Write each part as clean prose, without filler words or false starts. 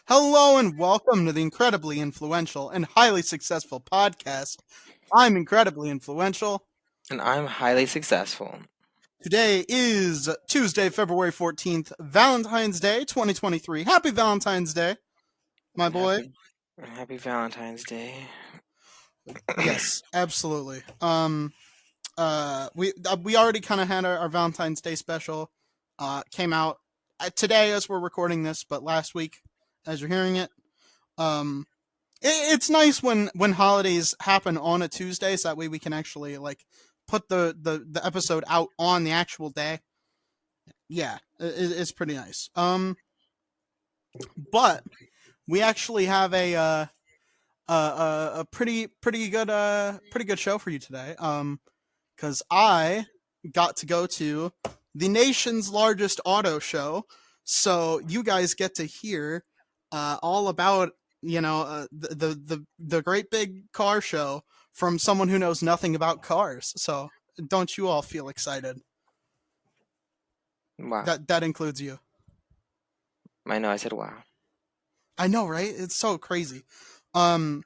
Hello and welcome to the incredibly influential and highly successful podcast. I'm incredibly influential. And I'm highly successful. Today is Tuesday, February 14th, Valentine's Day 2023. Happy Valentine's Day, my boy. Happy Valentine's Day. Yes, absolutely. We already kind of had our Valentine's Day special. Came out today as we're recording this, but last week as you're hearing it. It's nice when holidays happen on a Tuesday, so that way we can actually put the episode out on the actual day. Yeah, it's pretty nice. But we actually have a pretty good show for you today. Because I got to go to the nation's largest auto show, so you guys get to hear all about the great big car show from someone who knows nothing about cars. So don't you all feel excited? Wow. That includes you. I know, I said wow. I know, right? It's so crazy. So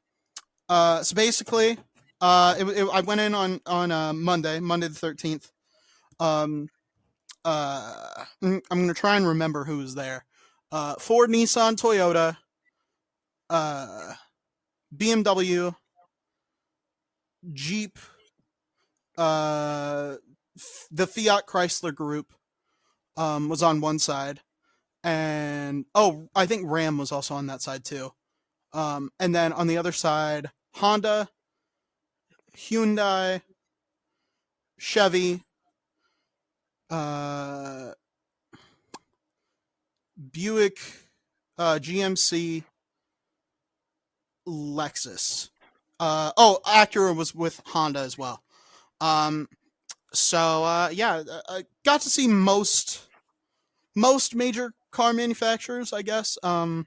basically, I went in on Monday the 13th. I'm gonna try and remember who was there. Ford, Nissan, Toyota, BMW, Jeep, the Fiat Chrysler Group was on one side, and I think Ram was also on that side too. And then on the other side, Honda, Hyundai, Chevy, Buick, GMC, Lexus. Acura was with Honda as well. I got to see most major car manufacturers, I guess. VW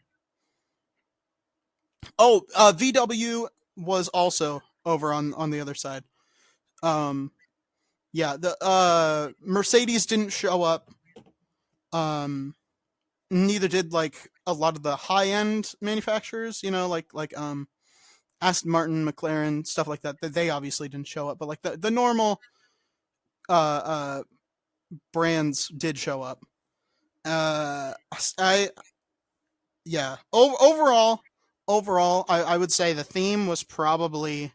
was also over on the other side. The Mercedes didn't show up. Neither did a lot of the high end manufacturers, like Aston Martin, McLaren, stuff like that. They obviously didn't show up, but like the normal brands did show up. Overall, I would say the theme was probably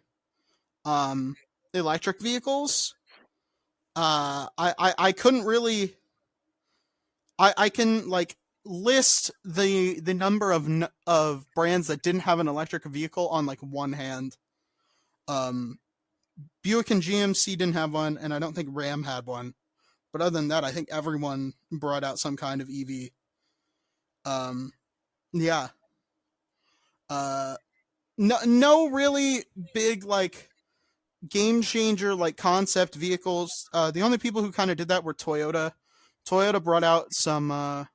electric vehicles. I couldn't really. I can list the number of brands that didn't have an electric vehicle on one hand. Buick and GMC didn't have one, and I don't think Ram had one. But other than that, I think everyone brought out some kind of EV. Yeah. No really big game changer concept vehicles. The only people who kind of did that were Toyota. Toyota brought out some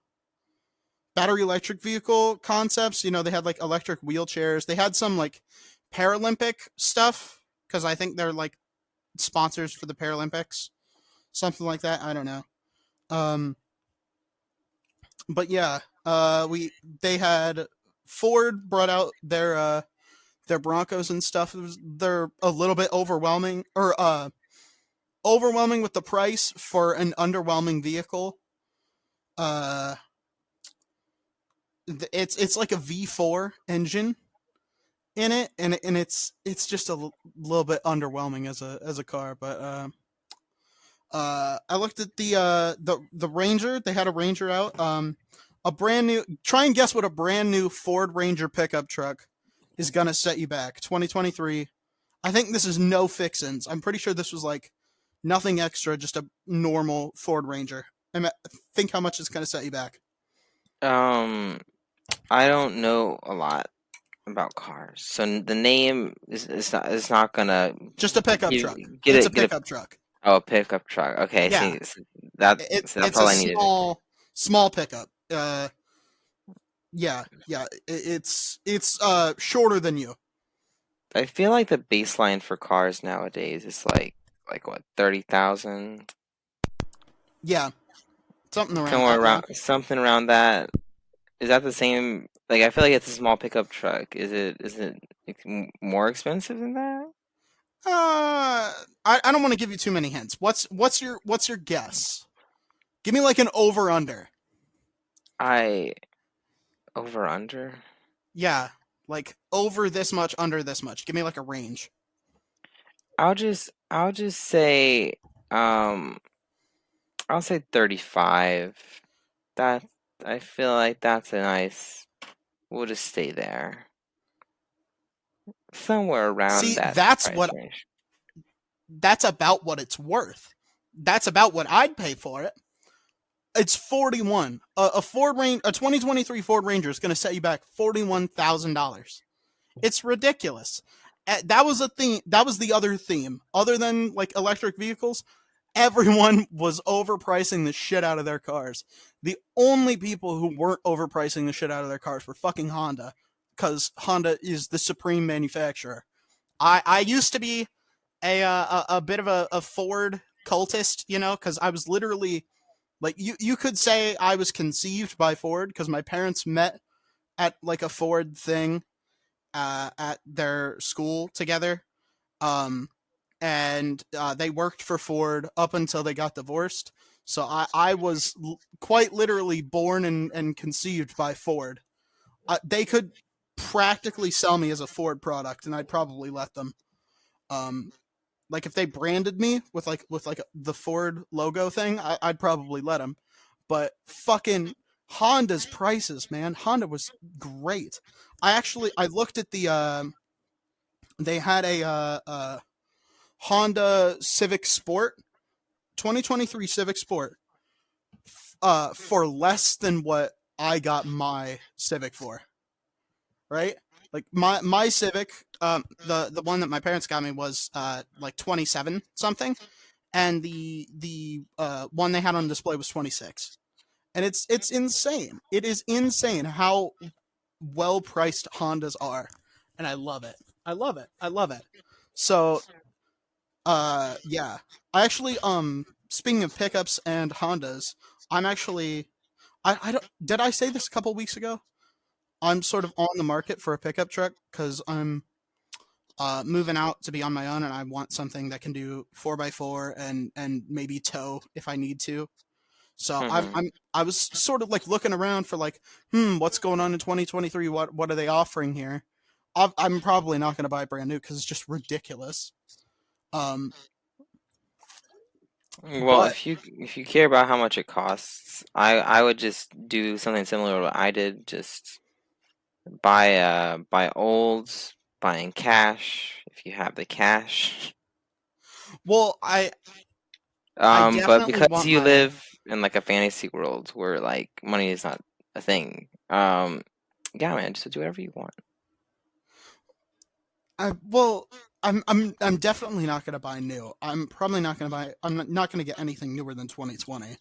battery electric vehicle concepts. They had electric wheelchairs. They had some Paralympic stuff because I think they're sponsors for the Paralympics, something like that. I don't know. But yeah, they had Ford brought out their Broncos and stuff. They're a little bit overwhelming with the price for an underwhelming vehicle. It's like a V4 engine in it, and it's just a little bit underwhelming as a car. But I looked at the Ranger. They had a Ranger out. A brand new. Try and guess what a brand new Ford Ranger pickup truck is gonna set you back. 2023. I think this is no fixins. I'm pretty sure this was nothing extra, just a normal Ford Ranger. Think how much it's gonna set you back. I don't know a lot about cars, so the name is not gonna just a pickup truck. Get it's a pickup truck. Oh, a pickup truck. Okay, yeah. That's all I needed. Small pickup. It's shorter than you. I feel like the baseline for cars nowadays is like what, 30,000? Yeah, something around something around that. Is that the same Like I feel like it's a small pickup truck. Is it like, more expensive than that? I don't want to give you too many hints. What's your guess? Give me like an over under. I over under. Yeah, like over this much, under this much. Give me like a range. I'll just say um I'll say 35. That I feel like that's a nice. We'll just stay there. Somewhere around See, that that's price what range. that's about what it's worth. That's about what I'd pay for it. It's 41. A Ford Ranger, a 2023 Ford Ranger is going to set you back $41,000. It's ridiculous. That was a theme. That was the other theme. Other than like electric vehicles, everyone was overpricing the shit out of their cars. The only people who weren't overpricing the shit out of their cars were fucking Honda, because Honda is the supreme manufacturer. I used to be a bit of a Ford cultist, because I was literally like you could say I was conceived by Ford because my parents met at like a Ford thing at their school together. Um, and they worked for Ford up until they got divorced. So I was quite literally born and conceived by Ford. They could practically sell me as a Ford product, and I'd probably let them. Um, like if they branded me with like the Ford logo thing, I'd probably let them. But fucking Honda's prices, man. Honda was great. I looked at they had a Honda Civic Sport, 2023 Civic Sport, for less than what I got my Civic for, right? Like my Civic, the one that my parents got me was like 27 something, and the one they had on display was 26. And it's insane. It is insane how well priced Hondas are, and I love it. I love it. I love it. So yeah. I actually speaking of pickups and Hondas, I'm actually I don't did I say this a couple weeks ago? I'm sort of on the market for a pickup truck because I'm moving out to be on my own, and I want something that can do 4x4 and maybe tow if I need to. So Hmm. I was sort of like looking around for like, what's going on in 2023? What are they offering here? I'm probably not going to buy brand new because it's just ridiculous. Um, Well, but if you care about how much it costs, I would just do something similar to what I did. Just buy old, buy in cash if you have the cash. well, I But definitely because want you my live in like a fantasy world where like money is not a thing, yeah, man, just do whatever you want. I well. I'm definitely not gonna buy new. I'm probably not gonna buy. I'm not gonna get anything newer than 2020.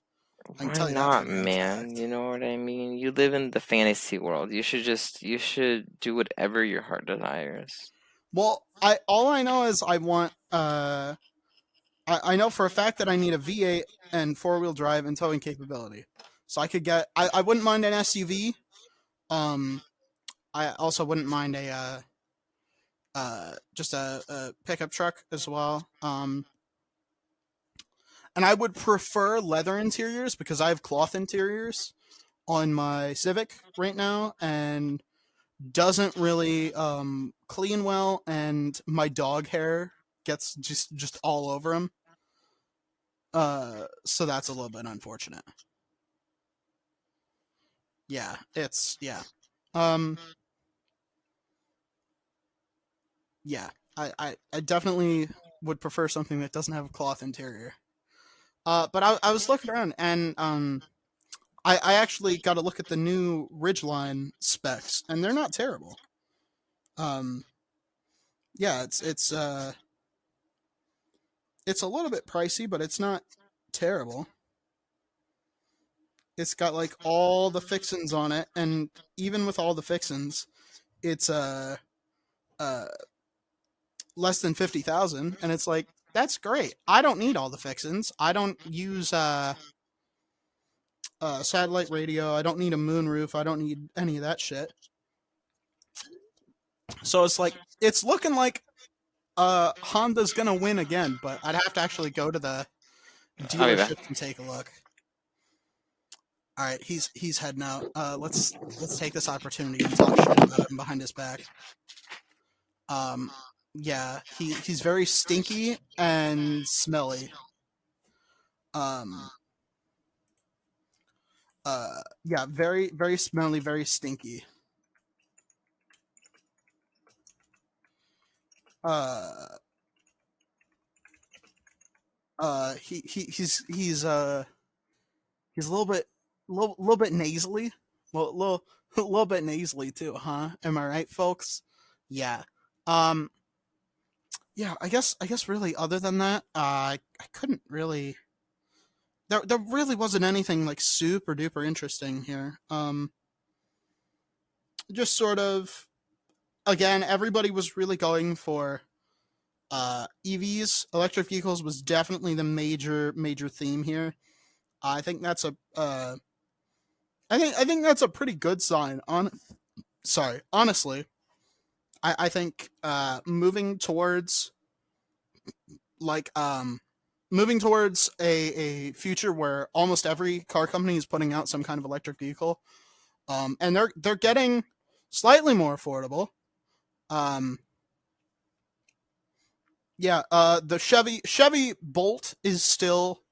I can Why tell you that for not, a damn man? fact. You know what I mean? You live in the fantasy world. You should do whatever your heart desires. Well, I all I know is I want I know for a fact that I need a V8 and four-wheel drive and towing capability. So I could get I wouldn't mind an SUV. Um I also wouldn't mind a just a pickup truck as well. And I would prefer leather interiors because I have cloth interiors on my Civic right now, and doesn't really clean well, and my dog hair gets just all over them. So that's a little bit unfortunate. Yeah, it's yeah. Um, yeah. I definitely would prefer something that doesn't have a cloth interior. But I was looking around, and I actually got to look at the new Ridgeline specs, and they're not terrible. Um, yeah, it's a little bit pricey, but it's not terrible. It's got like all the fixins on it, and even with all the fixins, it's uh less than 50,000, and it's like that's great. I don't need all the fixins. I don't use satellite radio. I don't need a moonroof. I don't need any of that shit. So it's looking like Honda's gonna win again, but I'd have to actually go to the I'll be back. dealerships and take a look. All right, he's heading out. Let's take this opportunity and talk shit about him behind his back. Um, yeah, he's very stinky and smelly. Um, yeah, very smelly, very stinky. Uh, he's a little bit nasally, little a little bit nasally too, huh? Am I right, folks? Yeah. Um, yeah. I guess really other than that, I couldn't really. There really wasn't anything like super duper interesting here. Just sort of again, everybody was really going for EVs. Electric vehicles was definitely the major theme here. I think that's a I think that's a pretty good sign. Honestly, I think like moving towards a future where almost every car company is putting out some kind of electric vehicle, and they're getting slightly more affordable. Um, yeah, the Chevy Bolt is still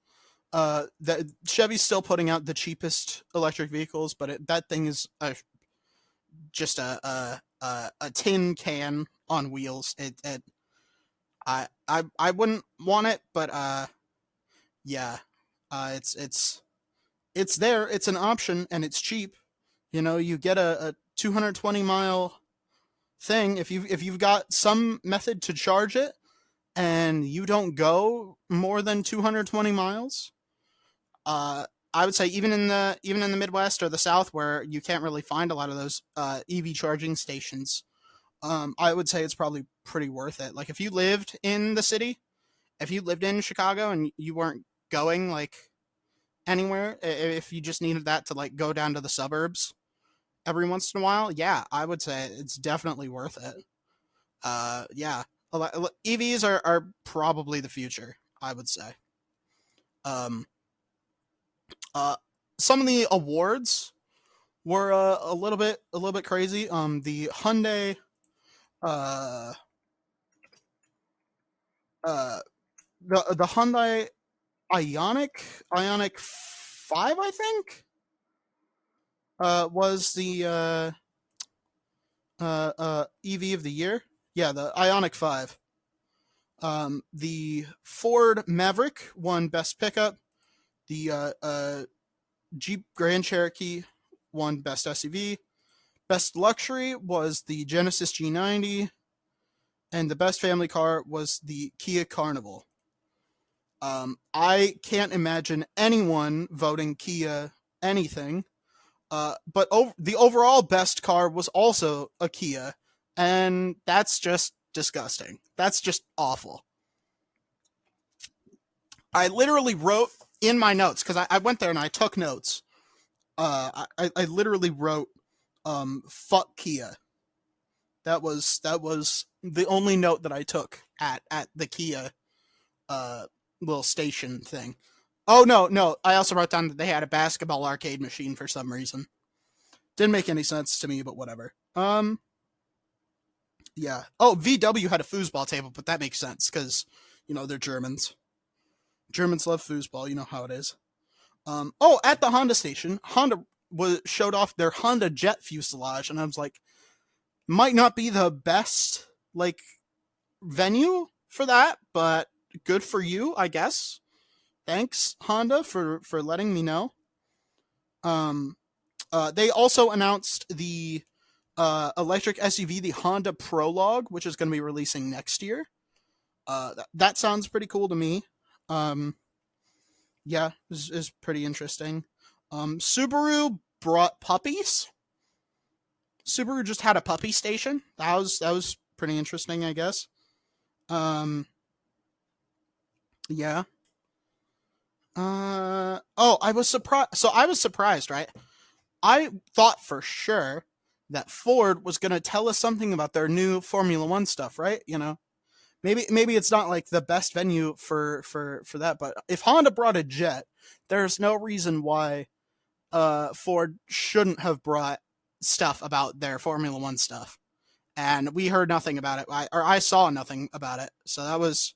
that Chevy's still putting out the cheapest electric vehicles, but that thing is just a tin can on wheels. I wouldn't want it, but yeah, it's there. It's an option, and it's cheap. You know, you get a 220 mile thing if you've got some method to charge it, and you don't go more than 220 miles. I would say even in the Midwest or the South where you can't really find a lot of those EV charging stations, I would say it's probably pretty worth it. Like if you lived in the city, if you lived in Chicago and you weren't going like anywhere, if you just needed that to like go down to the suburbs every once in a while, yeah, I would say it's definitely worth it. Yeah, EVs are probably the future. I would say. Um, uh, some of the awards were a little bit crazy. The Hyundai uh uh the Hyundai Ionic 5, I think, was the EV of the year. Yeah, the Ionic 5. The Ford Maverick won Best Pickup. The Jeep Grand Cherokee won Best SUV. Best Luxury was the Genesis G90, and the Best Family Car was the Kia Carnival. I can't imagine anyone voting Kia anything. But the overall best car was also a Kia, and that's just disgusting. That's just awful. I literally wrote in my notes because I went there and I took notes. I literally wrote, "fuck Kia." That was the only note that I took at the Kia uh little station thing. Oh no! I also wrote down that they had a basketball arcade machine for some reason. Didn't make any sense to me, but whatever. Yeah. Oh, VW had a foosball table, but that makes sense because they're Germans. Germans love foosball. You know how it is. Oh, at the Honda station, Honda showed off their Honda Jet fuselage, and I was like, might not be the best like venue for that, but good for you, I guess. Thanks, Honda, for letting me know. Um, they also announced the electric SUV, the Honda Prologue, which is going to be releasing next year. That sounds pretty cool to me. Um, yeah, is pretty interesting. Subaru brought puppies. Subaru just had a puppy station. That was pretty interesting, I guess. Um, yeah. Oh, I was surprised. So I was surprised, right? I thought for sure that Ford was going to tell us something about their new Formula One stuff, right? Maybe it's not like the best venue for that, but if Honda brought a jet, there's no reason why Ford shouldn't have brought stuff about their Formula One stuff. And we heard nothing about it, or I saw nothing about it. So that was,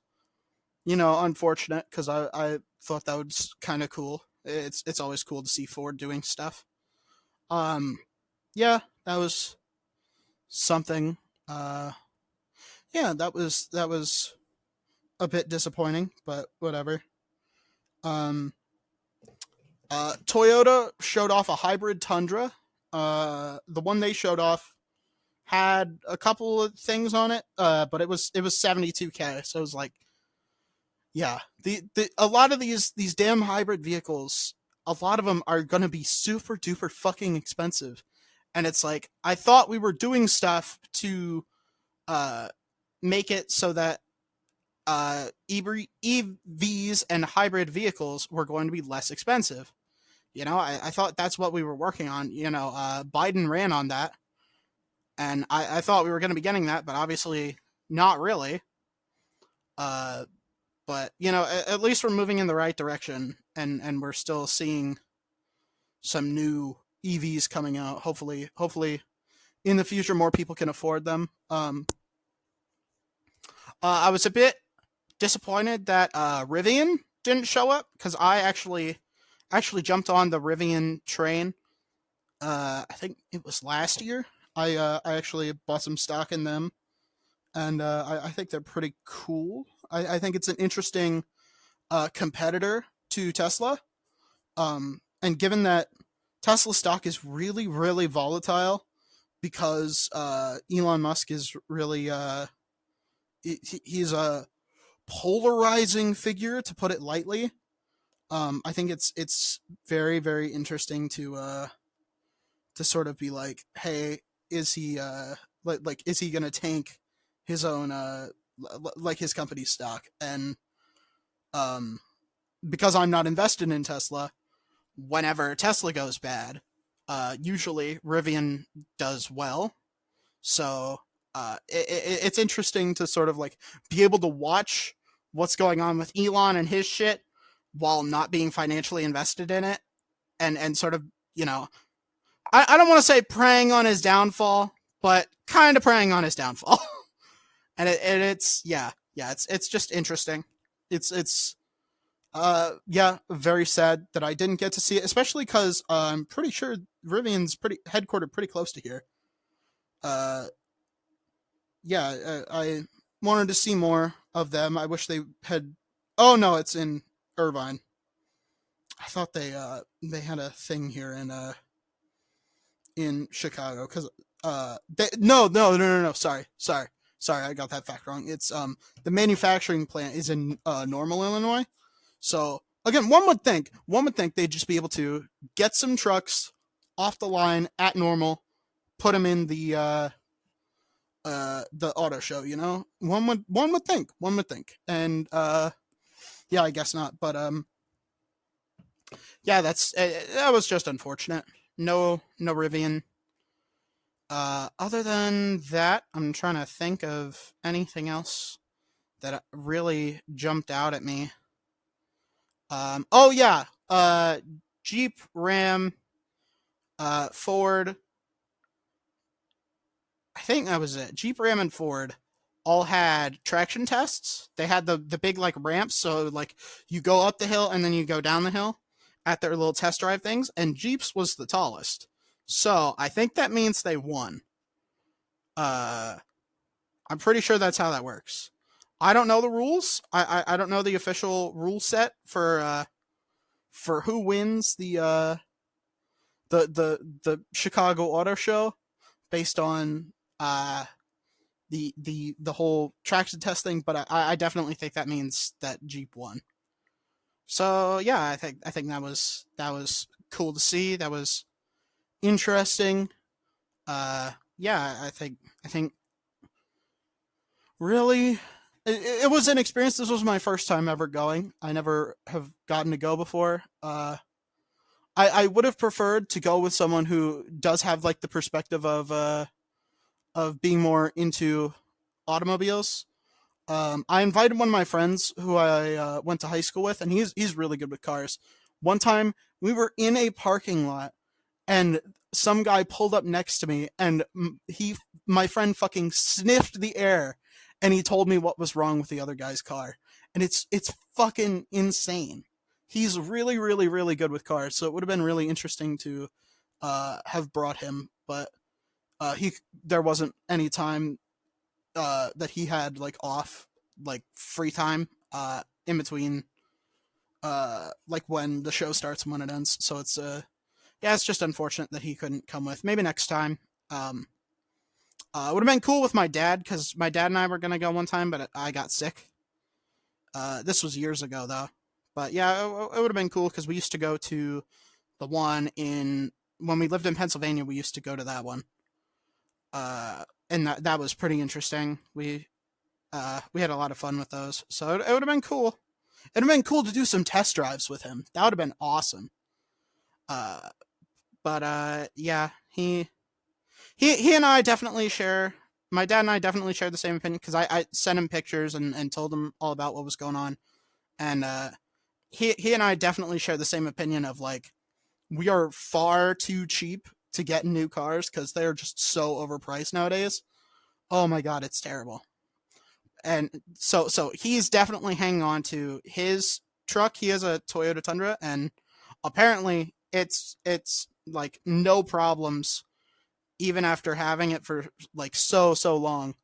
unfortunate because I thought that was kind of cool. It's always cool to see Ford doing stuff. Um, yeah, that was something. Uh, yeah, that was a bit disappointing, but whatever. Um, Toyota showed off a hybrid Tundra. The one they showed off had a couple of things on it, but it was 72K, so it was like, yeah, the a lot of these damn hybrid vehicles, a lot of them are gonna be super duper fucking expensive, and it's like I thought we were doing stuff to uh make it so that EVs and hybrid vehicles were going to be less expensive. I thought that's what we were working on. Biden ran on that, and I thought we were going to be getting that, but obviously not really. Uh, but at least we're moving in the right direction, and we're still seeing some new EVs coming out. Hopefully, in the future, more people can afford them. I was a bit disappointed that Rivian didn't show up because I actually jumped on the Rivian train. I think it was last year. I actually bought some stock in them, and I think they're pretty cool. I think it's an interesting competitor to Tesla. And given that Tesla stock is really really volatile because Elon Musk is really he's a polarizing figure, to put it lightly. I think it's very very interesting to sort of be like, hey, is he like is he gonna tank his own like his company's stock? And um, because I'm not invested in Tesla, whenever Tesla goes bad, usually Rivian does well. So it's interesting to sort of like be able to watch what's going on with Elon and his shit while not being financially invested in it, and sort of you know I don't want to say preying on his downfall, but kind of preying on his downfall. And it's yeah it's just interesting. It's yeah, very sad that I didn't get to see it, especially because I'm pretty sure Rivian's pretty headquartered pretty close to here. Uh, yeah, I wanted to see more of them. I wish they had. Oh no, it's in Irvine. I thought they had a thing here in Chicago because no, sorry, I got that fact wrong. It's the manufacturing plant is in Normal, Illinois. So again, one would think they'd just be able to get some trucks off the line at Normal, put them in the auto show. One would think, and yeah, I guess not. But yeah, that was just unfortunate. No Rivian. Other than that, I'm trying to think of anything else that really jumped out at me. Oh yeah, Jeep, Ram, Ford. I think that was it. Jeep, Ram, and Ford all had traction tests. They had the big like ramps, so like you go up the hill and then you go down the hill at their little test drive things. And Jeep's was the tallest, so I think that means they won. Uh, I'm pretty sure that's how that works. I don't know the rules. I don't know the official rule set for who wins the Chicago Auto Show based on the whole traction test thing, but I definitely think that means that Jeep won. So yeah, I think that was cool to see. That was interesting. Yeah, I think really it was an experience. This was my first time ever going. I never have gotten to go before. I would have preferred to go with someone who does have like the perspective of being more into automobiles. I invited one of my friends who I went to high school with, and he's really good with cars. One time we were in a parking lot, and some guy pulled up next to me, and my friend fucking sniffed the air, and he told me what was wrong with the other guy's car, and it's fucking insane. He's really really really good with cars, so it would have been really interesting to have brought him, but he there wasn't any time that he had like off, like free time in between like when the show starts and when it ends. So it's yeah, it's just unfortunate that he couldn't come with. Maybe next time. Um, it would have been cool with my dad because my dad and I were gonna go one time, but I got sick. This was years ago though. But yeah, it would have been cool because we used to go to the one in when we lived in Pennsylvania. We used to go to that one, and that was pretty interesting. We had a lot of fun with those, so it would have been cool. It'd have been cool to do some test drives with him. That would have been awesome. Uh, but yeah, he and I definitely share. My dad and I definitely share the same opinion because I sent him pictures and told him all about what was going on, and he and I definitely share the same opinion of like we are far too cheap to get new cars because they're just so overpriced nowadays. Oh my god, it's terrible. And so he's definitely hanging on to his truck. He has a Toyota Tundra, and apparently it's like no problems even after having it for like so long.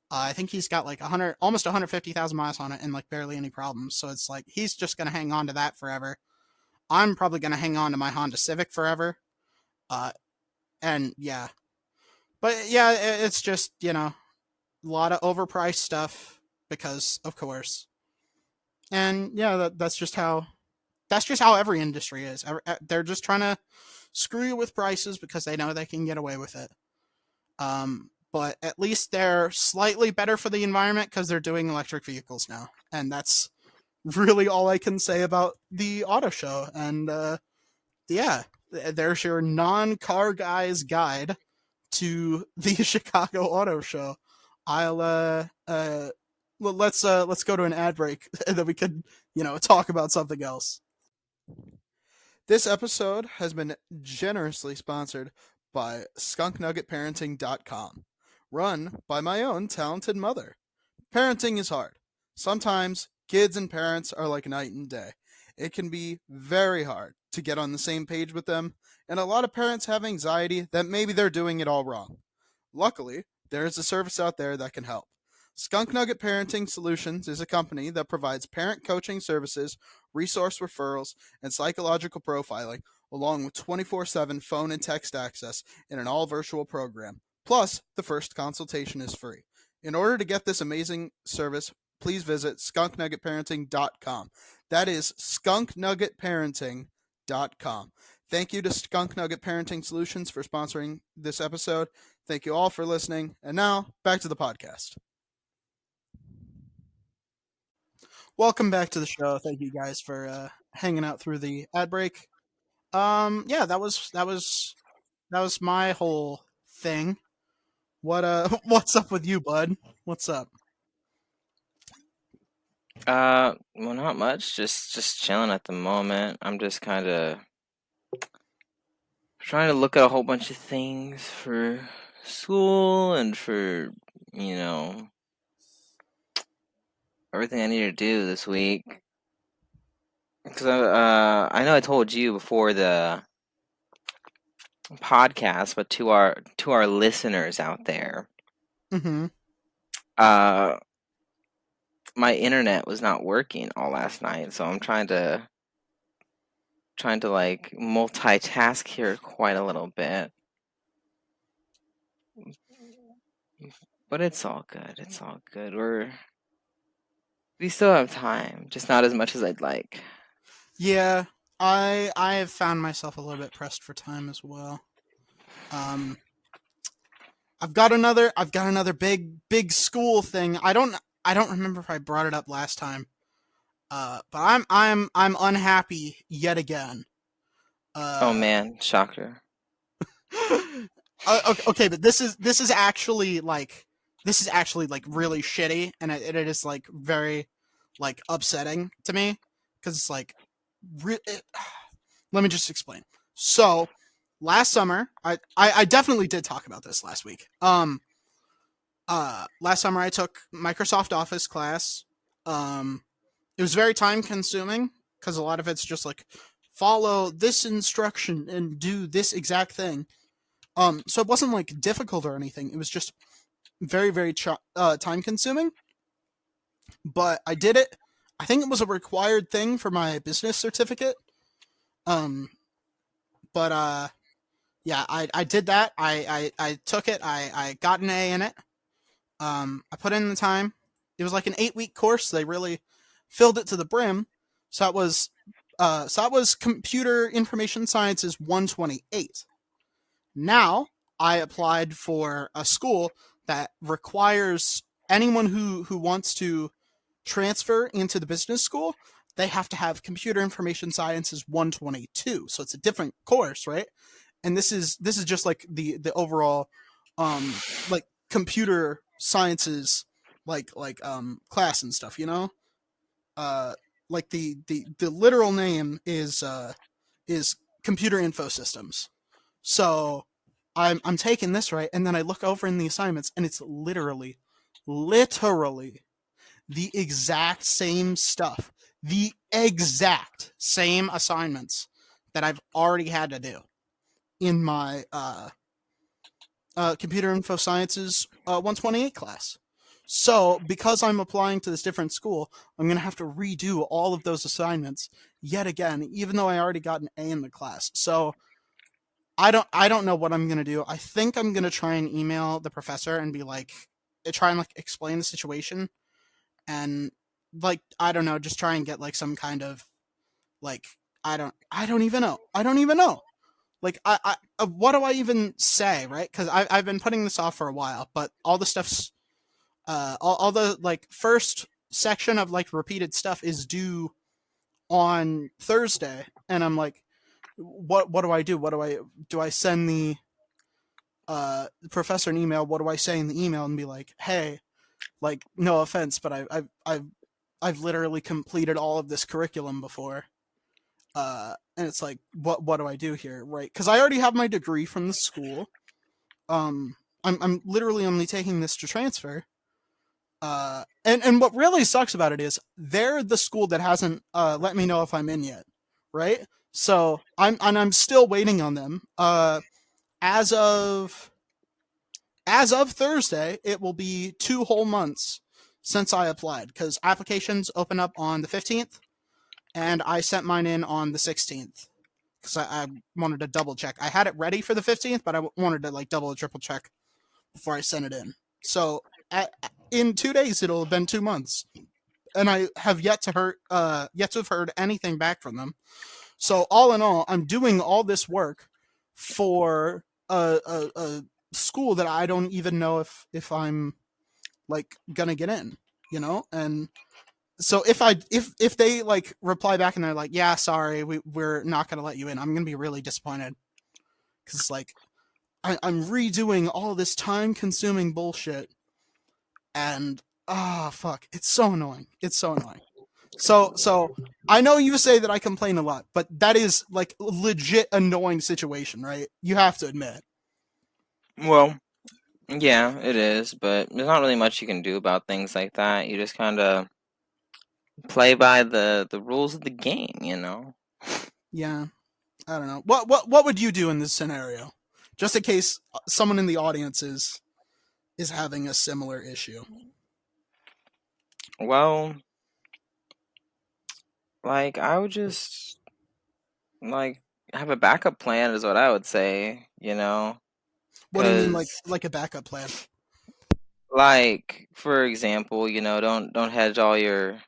I think he's got like 100, almost 150,000 miles on it, and like barely any problems. So it's like he's just gonna hang on to that forever. I'm probably gonna hang on to my Honda Civic forever. Uh, and yeah, but yeah, it's just a lot of overpriced stuff because of course. And yeah, that's just how every industry is. They're just trying to screw you with prices because they know they can get away with it. But at least they're slightly better for the environment because they're doing electric vehicles now, and that's really all I can say about the auto show. And yeah, there's your non-car guy's guide to the Chicago Auto Show. I'll well, let's go to an ad break and then we could talk about something else. This episode has been generously sponsored by skunknuggetparenting.com, run by my own talented mother. Parenting is hard. Sometimes kids and parents are like night and day. It can be very hard to get on the same page with them, and a lot of parents have anxiety that maybe they're doing it all wrong. Luckily, there is a service out there that can help. Skunk Nugget Parenting Solutions is a company that provides parent coaching services, resource referrals, and psychological profiling, along with 24/7 phone and text access in an all virtual program. Plus, the first consultation is free. In order to get this amazing service, please visit skunknuggetparenting.com. That is skunknuggetparenting.com. Thank you to Skunk Nugget Parenting Solutions for sponsoring this episode. Thank you all for listening. And now, back to the podcast. Welcome back to the show. Thank you guys for hanging out through the ad break. Yeah, that was my whole thing. What what's up with you, bud? What's up? Well, not much. Just chilling at the moment. I'm just kind of trying to look at a whole bunch of things for school and for you know everything I need to do this week. Because I know I told you before the podcast, but to our listeners out there, Mm-hmm. uh, my internet was not working all last night, so I'm trying to like multitask here quite a little bit. But it's all good. It's all good. We still have time, just not as much as I'd like. Yeah, I have found myself a little bit pressed for time as well. Um, I've got another big school thing. I don't remember if I brought it up last time. But I'm unhappy yet again. Oh Uh, man, shocker. okay, but this is actually like really shitty, and it is like very like upsetting to me because it's like it, let me just explain. So last summer, I definitely did talk about this last week. Last summer I took Microsoft Office class. It was very time consuming because a lot of it's just like follow this instruction and do this exact thing. So it wasn't like difficult or anything. It was just very time consuming. But I did it. I think it was a required thing for my business certificate. Um, but yeah, I did that. I took it. I got an A in it. I put in the time. It was like an 8-week course. They really filled it to the brim. So that was computer information sciences 128. Now I applied for a school that requires anyone who wants to transfer into the business school, they have to have computer information sciences 122. So it's a different course, right? And this is just like the overall like computer sciences class and stuff, you know? Uh like the literal name is computer info systems. So I'm taking this right, and then I look over in the assignments, and it's literally the exact same stuff, the exact same assignments that I've already had to do in my computer info sciences 128 class. So because I'm applying to this different school, I'm gonna have to redo all of those assignments yet again, even though I already got an A in the class. So I don't know what I'm gonna do. I think I'm gonna try and email the professor and be like, try and like explain the situation, and like I don't know, just try and get like some kind of like I don't even know. I don't even know. Like what do I even say, right? Because I've been putting this off for a while, but all the stuff's all the like first section of like repeated stuff is due on Thursday, and I'm like, what do I do? What do I send the professor an email? What do I say in the email and be like, hey, like no offense, but I've literally completed all of this curriculum before. And it's like, what do I do here, right? Because I already have my degree from the school. I'm literally only taking this to transfer. And what really sucks about it is they're the school that hasn't let me know if I'm in yet, right? So I'm still waiting on them. As of as of Thursday, it will be 2 whole months since I applied because applications open up on the 15th, and I sent mine in on the 16th because I wanted to double check. I had it ready for the 15th, but I wanted to like double or triple check before I sent it in. So in 2 days, it'll have been 2 months, and I have yet to have heard anything back from them. So all in all, I'm doing all this work for a school that I don't even know if I'm like gonna get in, you know. And so if they like reply back and they're like, yeah, sorry, we're not gonna let you in, I'm gonna be really disappointed because like I'm redoing all this time consuming bullshit, and fuck, it's so annoying. It's so annoying. So I know you say that I complain a lot, but that is like legit annoying situation, right? You have to admit. Well, yeah, it is, but there's not really much you can do about things like that. You just kind of play by the rules of the game, you know. Yeah, I don't know. What would you do in this scenario? Just in case someone in the audience is having a similar issue. Well, like I would just like have a backup plan is what I would say, you know, What do you mean because like a backup plan? like for example, don't hedge all your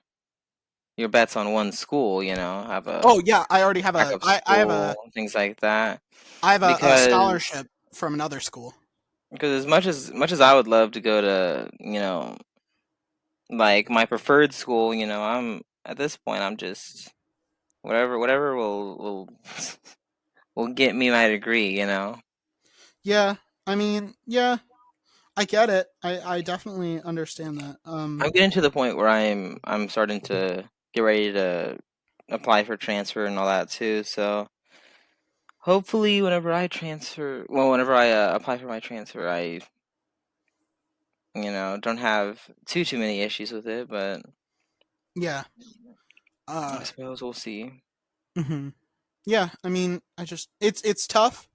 bets on one school, have a Oh yeah, I already have backup school, things like that. a Because scholarship from another school. because as much as I would love to go to, like my preferred school, I'm at this point I'm just whatever will will get me my degree, you know. Yeah, I mean, yeah, I get it. I definitely understand that. I'm getting to the point where I'm starting to get ready to apply for transfer and all that too. So hopefully, whenever I apply for my transfer, I don't have too many issues with it. But Yeah. I Uh. suppose we'll see. Mhm. Yeah. I mean, it's tough,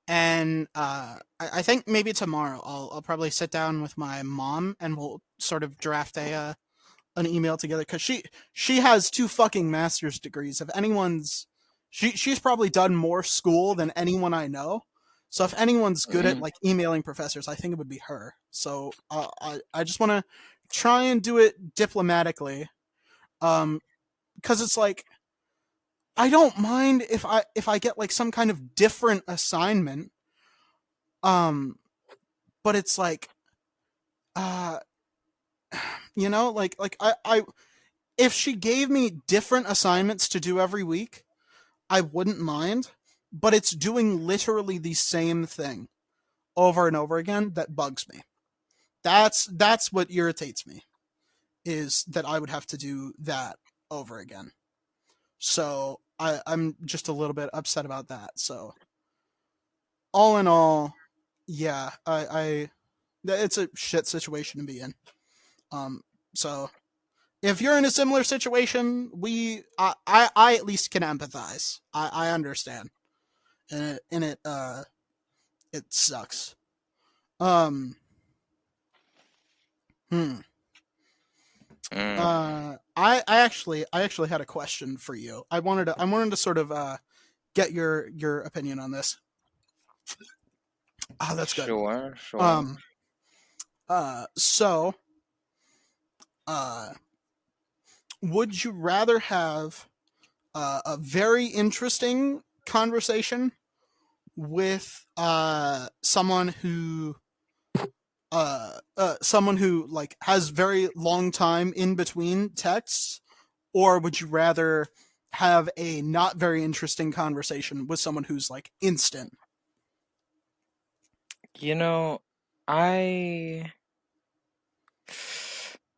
and I think maybe tomorrow I'll probably sit down with my mom and we'll sort of draft a an email together because she has two fucking master's degrees. If anyone's she's probably done more school than anyone I know. So if anyone's good at Mm. like emailing professors, I think it would be her. So I just want to try and do it diplomatically, because it's like I don't mind if I get like some kind of different assignment, um, but it's like uh like I if she gave me different assignments to do every week, I wouldn't mind, but it's doing literally the same thing over and over again that bugs me. That's what irritates me, is that I would have to do that over again. So I'm just a little bit upset about that. So all in all, yeah, I it's a shit situation to be in. Um, so if you're in a similar situation, I at least can empathize. I understand, and it sucks. Um, hmm. Mm. I actually had a question for you. I wanted to sort of get your opinion on this. Ah, that's good. Sure, sure. Um, so, uh, would you rather have a very interesting conversation with someone who like has very long time in between texts, or would you rather have a not very interesting conversation with someone who's like instant? You know, I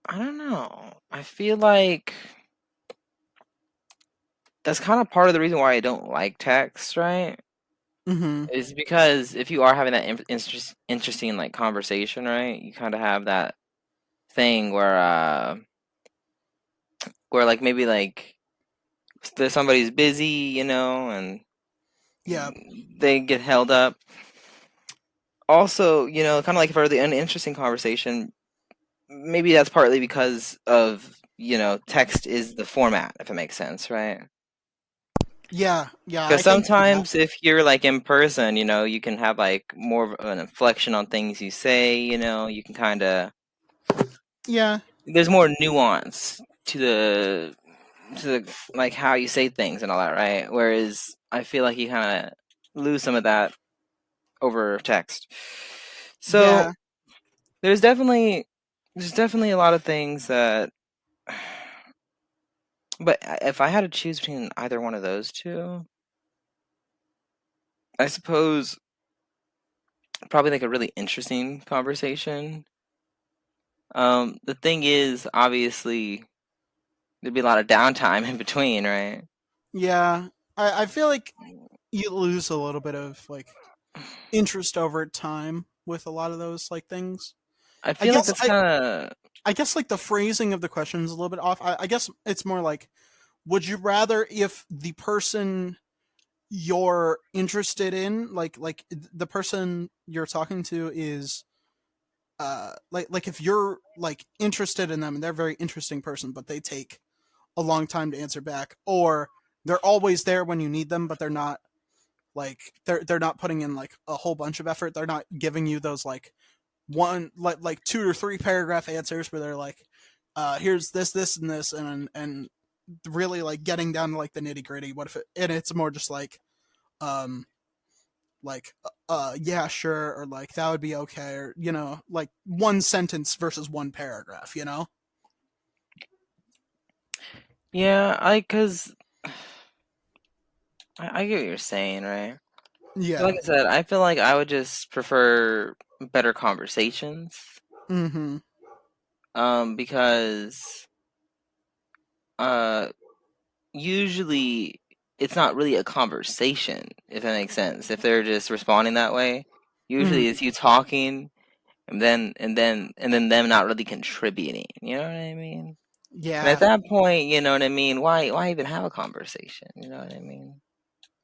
I don't know. I feel like that's kind of part of the reason why I don't like text, right? Mm-hmm. Is because if you are having that interesting like conversation, right? You kind of have that thing where like maybe like somebody's busy, and Yeah. they get held up. Also, kind of like for the uninteresting conversation, maybe that's partly because of text is the format, if it makes sense, right? Yeah. Yeah. Because I can see that. sometimes if you're like in person, you can have like more of an inflection on things you say, you can kind of Yeah. there's more nuance to the like how you say things and all that, right? Whereas I feel like you kind of lose some of that over text. So Yeah. there's definitely there's definitely a lot of things that but if I had to choose between either one of those two, I suppose probably like a really interesting conversation. The thing is, obviously, there'd be a lot of downtime in between, right? Yeah. I feel like you lose a little bit of like interest over time with a lot of those like things. I I feel like guess that's I kind of I guess like the phrasing of the question is a little bit off. I guess it's more like, would you rather if the person you're interested in, like the person you're talking to is like if you're like interested in them and they're a very interesting person, but they take a long time to answer back, or they're always there when you need them, but they're not putting in like a whole bunch of effort. They're not giving you those like one like 2 or 3 paragraph answers where they're like, here's this and this and really like getting down to like the nitty gritty. What if and it's more just um like yeah, sure, or like that would be okay, or like one sentence versus one paragraph. yeah. I because I get what you're saying, right? Yeah. Like I said, I feel like I would just prefer better conversations. Mm-hmm. Because uh usually it's not really a conversation, if that makes sense. If they're just responding that way, usually Mm-hmm. it's you talking and then them not really contributing. You know what I mean? And at Yeah. that point, you know what I mean, why even have a conversation? You know what I mean?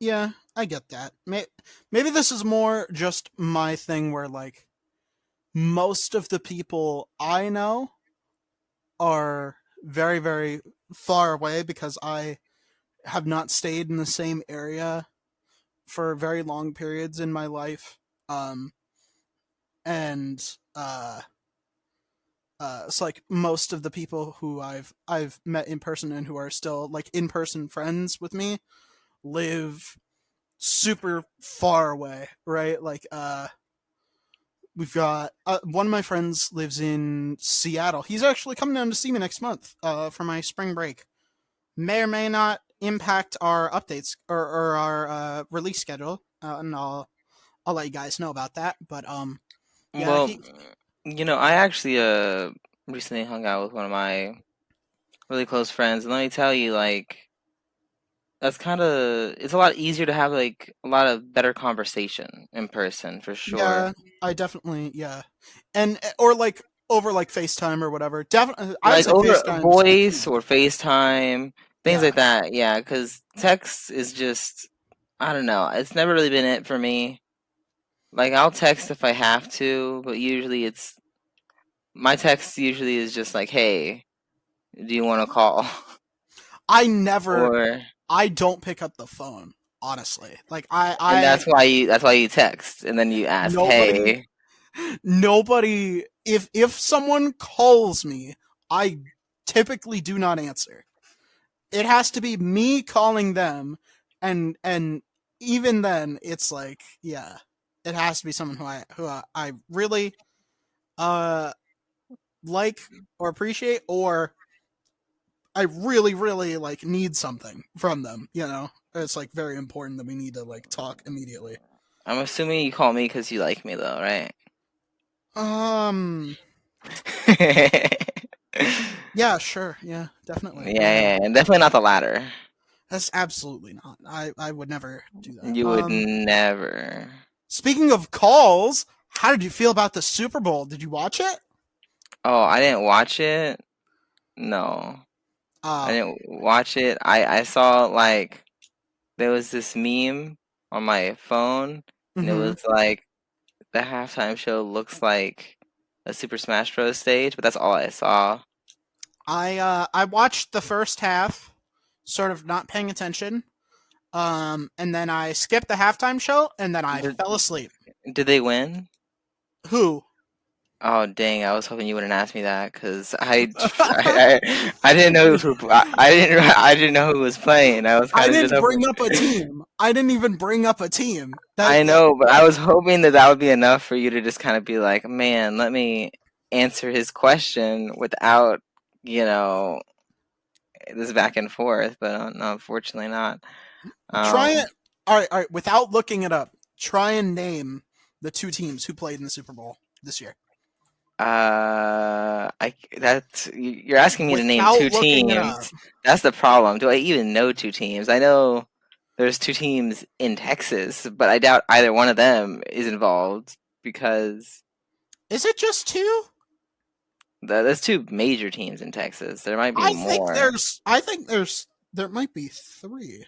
Yeah. I get that. Maybe this is more just my thing where like most of the people I know are very, very far away because I have not stayed in the same area for very long periods in my life. Um, and it's like most of the people who I've met in person and who are still like in person friends with me live super far away, right? Like we've got one of my friends lives in Seattle. He's actually coming down to see me next month for my spring break. May or may not impact our updates or our release schedule, and I'll let you guys know about that. But yeah, Well, I actually recently hung out with one of my really close friends, and let me tell you, like, that's kind of it's a lot easier to have like a lot of better conversation in person for sure. yeah, I definitely yeah, and or like over like FaceTime or whatever. Definitely, I'd Like say over FaceTime's the voice key. or FaceTime, things Yeah, like that. Yeah, because text is just, I don't know. It's never really been it for me. Like I'll text if I have to, but usually it's my text usually is just like, "Hey, do you want to call?" I never, or I don't pick up the phone. Honestly, like and I that's why you text and then you ask, nobody, "Hey." nobody. If someone calls me, I typically do not answer. It has to be me calling them, and even then it's like yeah, it has to be someone who I really uh like or appreciate, or I really really like need something from them, it's like very important that we need to like talk immediately. I'm assuming you call me because you like me though, right? um yeah, sure, yeah, definitely, Yeah, and definitely not the latter. that's absolutely not, I would never do that. You would never. Speaking of calls, how did you feel about the Super Bowl? Did you watch it? Oh, I didn't watch it. No, I Oh. didn't watch it. I saw like there was this meme on my phone, and it Mm-hmm. was like the halftime show looks like a Super Smash Bros. Stage, but that's all I saw. I watched the first half, sort of not paying attention. And then I skipped the halftime show, and then I Did, fell asleep. did they win? Who? Oh dang! I was hoping you wouldn't ask me that because I didn't know I didn't know who was playing. I was I kind of just didn't hoping. bring up a team. I didn't even bring up a team. I know, but I was hoping that that would be enough for you to just kind of be like, man, let me answer his question without, you know, this back and forth. But no, unfortunately not. Try it. Um, All right. Without looking it up, try and name the two teams who played in the Super Bowl this year. you're asking me to name Without two looking it up. teams. That's the problem. Do I even know two teams? I know there's two teams in Texas, but I doubt either one of them is involved because Is it just two? there's two major teams in Texas. There might be I think more. there's. I think there's. There might be three.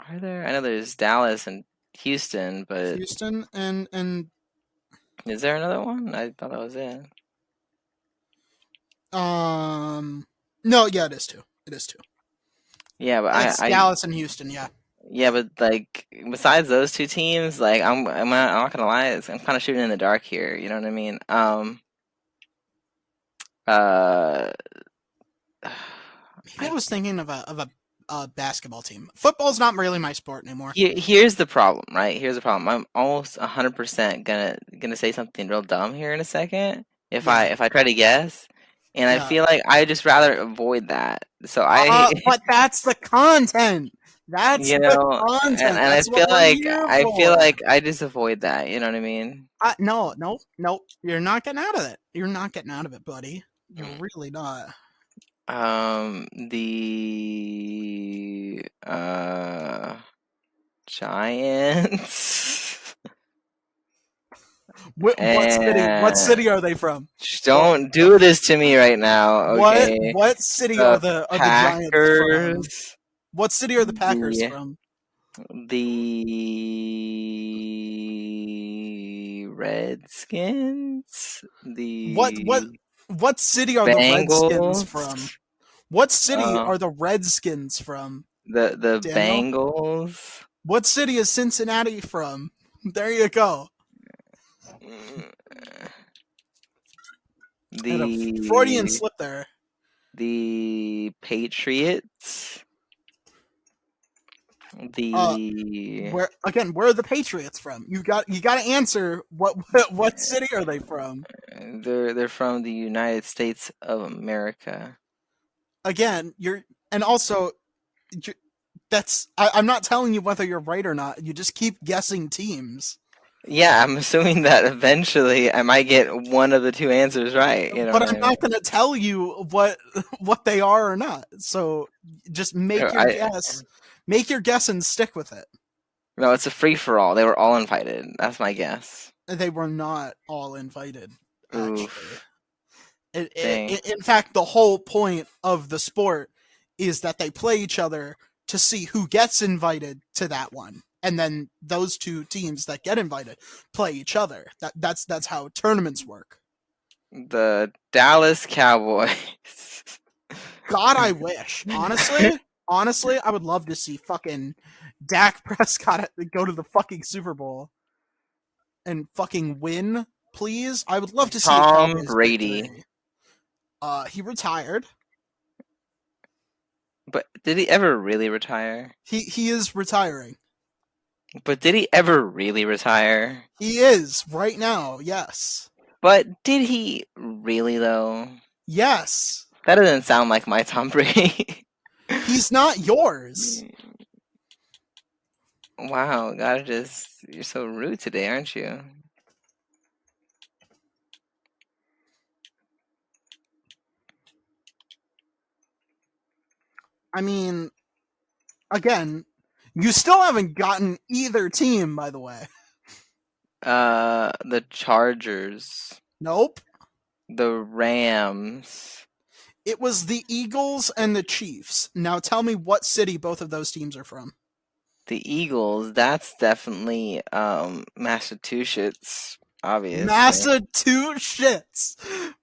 Are there? I know there's Dallas and Houston, but Houston and is there another one? I thought that was it. um. No, yeah, it is two. It is two. Yeah, but It's Dallas and Houston. Yeah. yeah, but like besides those two teams, like I'm not gonna lie, I'm kind of shooting in the dark here. You know what I mean? Uh, Maybe I I was thinking of a basketball team. Football's not really my sport anymore. here's the problem, right? Here's the problem. I'm almost 100% gonna say something real dumb here in a second Yeah. if I try to guess, and I Yeah. feel like I just rather avoid that. So I But that's the content. That's You the know, and content. I That's what feel we're like here I feel for. like I just avoid that. You know what I mean? No, no, no. You're not getting out of it. You're not getting out of it, buddy. You're Mm. really not. The Giants What city? What and city are they from? What? don't do this to me right now, What? okay? What city The are the Giants from? Packers, What city are the Packers the from? the Redskins, What? What? the What city are the Redskins from? Bengals, What city uh, are the Redskins from? the Daniel. Bengals, What city is Cincinnati from? There you go. mm, And a Freudian the slip there. the Patriots, Uh, the where are the Patriots from? You got to answer what city are they from? they're from the United States of America. Again, you're and also you're, I'm not telling you whether you're right or not. You just keep guessing teams. Yeah, I'm assuming that eventually I might get one of the two answers right. You know But what I'm I not mean? going to tell you what they are or not. So just make your I guess. Make your guess and stick with it. No, it's a free for all. They were all invited. That's my guess. They were not all invited, actually. Oof, dang. In fact, the whole point of the sport is that they play each other to see who gets invited to that one, and then those two teams that get invited play each other. That's how tournaments work. The Dallas Cowboys. God, I wish. Honestly, I would love to see fucking Dak Prescott go to the fucking Super Bowl and fucking win. Please, I would love to see a Tom Cowboys Brady. victory. He retired. But did he ever really retire? He is retiring. But did he ever really retire? He is right now. Yes. But did he really though? Yes. That doesn't sound like my Tom Brady. He's not yours. Wow, gotta just you're so rude today, aren't you? I mean, again, you still haven't gotten either team, by the way. The Chargers, Nope. the Rams, It was the Eagles and the Chiefs. Now tell me what city both of those teams are from. the Eagles. That's definitely Massachusetts, obviously. Massachusetts.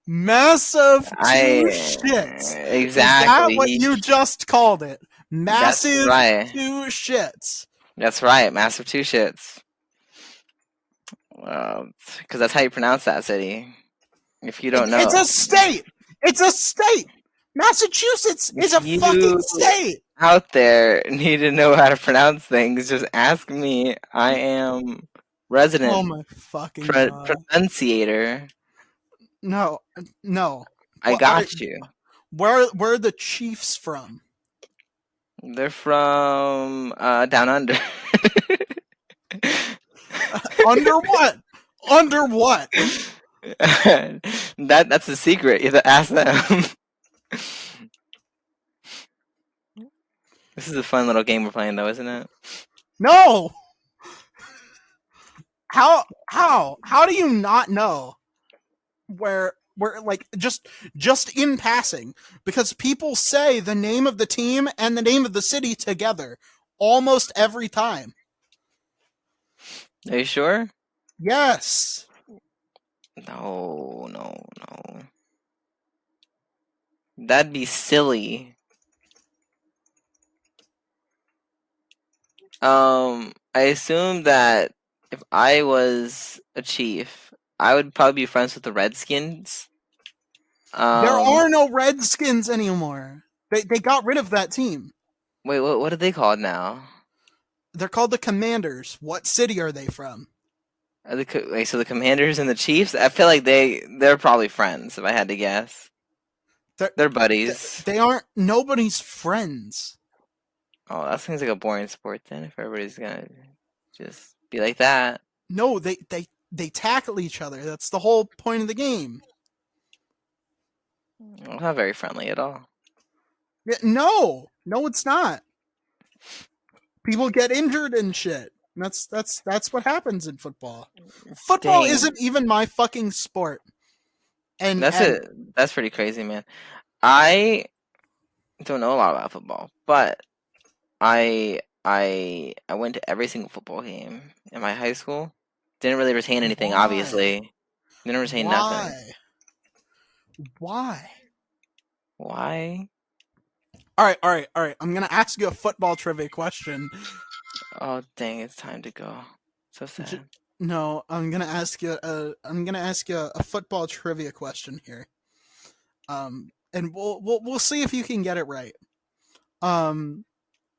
Massive two I shits. Is that what exactly. you just called it? That's Massive right. two shits. That's right. Massive two shits. Because that's how you pronounce that city. If you don't It's know, a state. It's a state. Massachusetts is if a you fucking state. out there need to know how to pronounce things, just ask me. I am Oh resident my fucking god. pronunciator. No, no. I What are got you. where are the Chiefs from? They're from down under. Under what? Under what? That's a secret. You have to ask them. This is a fun little game we're playing, though, isn't it? No. How do you not know where like just in passing, because people say the name of the team and the name of the city together almost every time. Are you sure? Yes. No, no, no. That'd be silly. I assume that if I was a chief, I would probably be friends with the Redskins. There Um, are no Redskins anymore. They got rid of that team. wait, what are they called now? They're called the Commanders. What city are they from? Wait, so the Commanders and the Chiefs? I feel like they're probably friends. If I had to guess, They're, they're buddies. they aren't nobody's friends. Oh, that seems like a boring sport then. If everybody's gonna just be like that, No, they tackle each other. That's the whole point of the game. well, not very friendly at all. Yeah, no, no, it's not. People get injured and shit. That's what happens in football. Football Dang, isn't even my fucking sport. And that's and it. That's pretty crazy, man. I don't know a lot about football, but I went to every single football game in my high school. Didn't really retain anything, why? obviously. Didn't retain nothing. Why? Why? Why? All right, all right, all right. I'm gonna ask you a football trivia question. Oh, dang! It's time to go. So J- sad. no, I'm gonna ask you a football trivia question here. And we'll see if you can get it right. Um,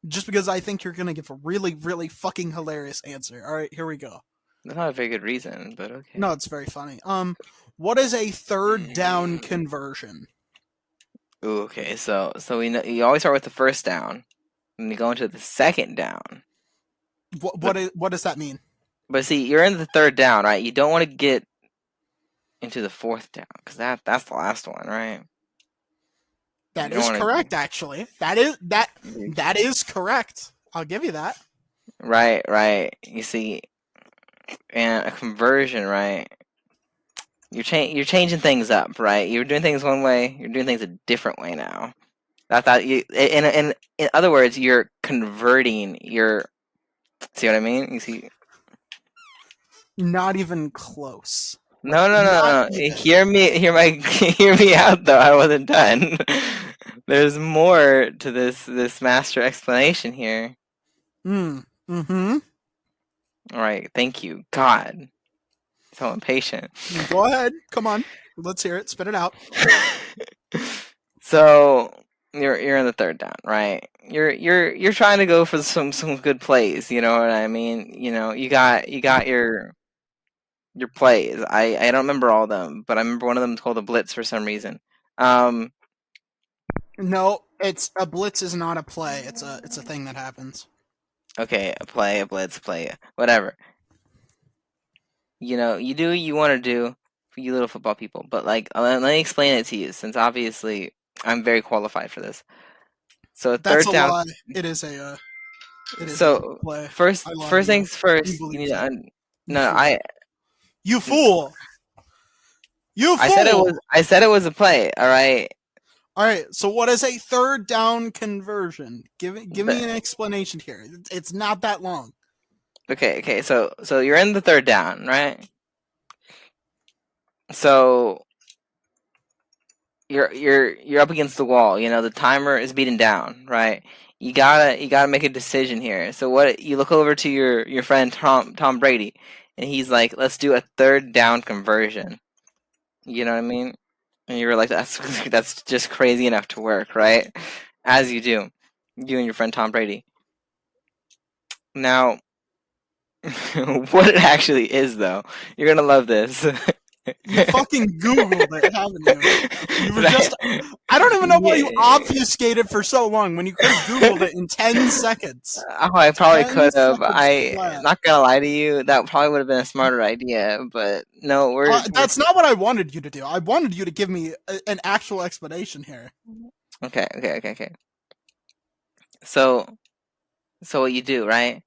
just because I think you're gonna give a really really fucking hilarious answer. All right, here we go. That's not a very good reason, but okay. No, it's very funny. What is a third down conversion? Ooh, okay. So we know you always start with the first down, and you go into the second down. But What does that mean? see, you're in the third down, right? You don't want to get into the fourth down because that's the last one, right? That You don't is want correct, actually. That is correct. I'll give you that. to. Right, right. You see, and a conversion, right? You're changing things up, right? You're doing things one way, you're doing things a different way now. I thought you in other words, you're converting your see what I mean? You see Not even close. no no no Not no. even. Hear me out though. I wasn't done. There's more to this master explanation here. Mm-hmm. All right, thank you. God. So impatient. Go ahead. Come on. Let's hear it. Spit it out. So you're in the third down, right? You're trying to go for some good plays. You know what I mean? You know you got your plays. I don't remember all of them, but I remember one of them is called a blitz for some reason. Um, No, it's a blitz is not a play. It's a thing that happens. okay, a play, a blitz, a play, whatever. You know, you do what you want to do for you little football people, but like let me explain it to you since obviously I'm very qualified for this. So a That's third a down. lie. It is a So play. first I lie to first you. things You first, you believe need to that. You no, fool. You fool. You fool. I said it was a play, all right? All right. So what is a third down conversion? Give me an The- explanation here. It's not that long. okay, so you're in the third down, right? So you're up against the wall, you know, the timer is beating down, right? You gotta make a decision here. So what you look over to your friend Tom Brady and he's like, let's do a third down conversion. You know what I mean? And you were like, that's just crazy enough to work, right? As you do, you and your friend Tom Brady. Now, what it actually is, though, you're gonna love this. You fucking Googled it, haven't you? You were just. That- I don't even know why you yeah, obfuscated for so long when you could have Googled it in 10 seconds. oh, I probably 10 could have. seconds I flat. not gonna lie to you, that probably would have been a smarter idea. But no, we're That's not what I wanted you to do. I wanted you to give me an actual explanation here. okay. So so what you do, right?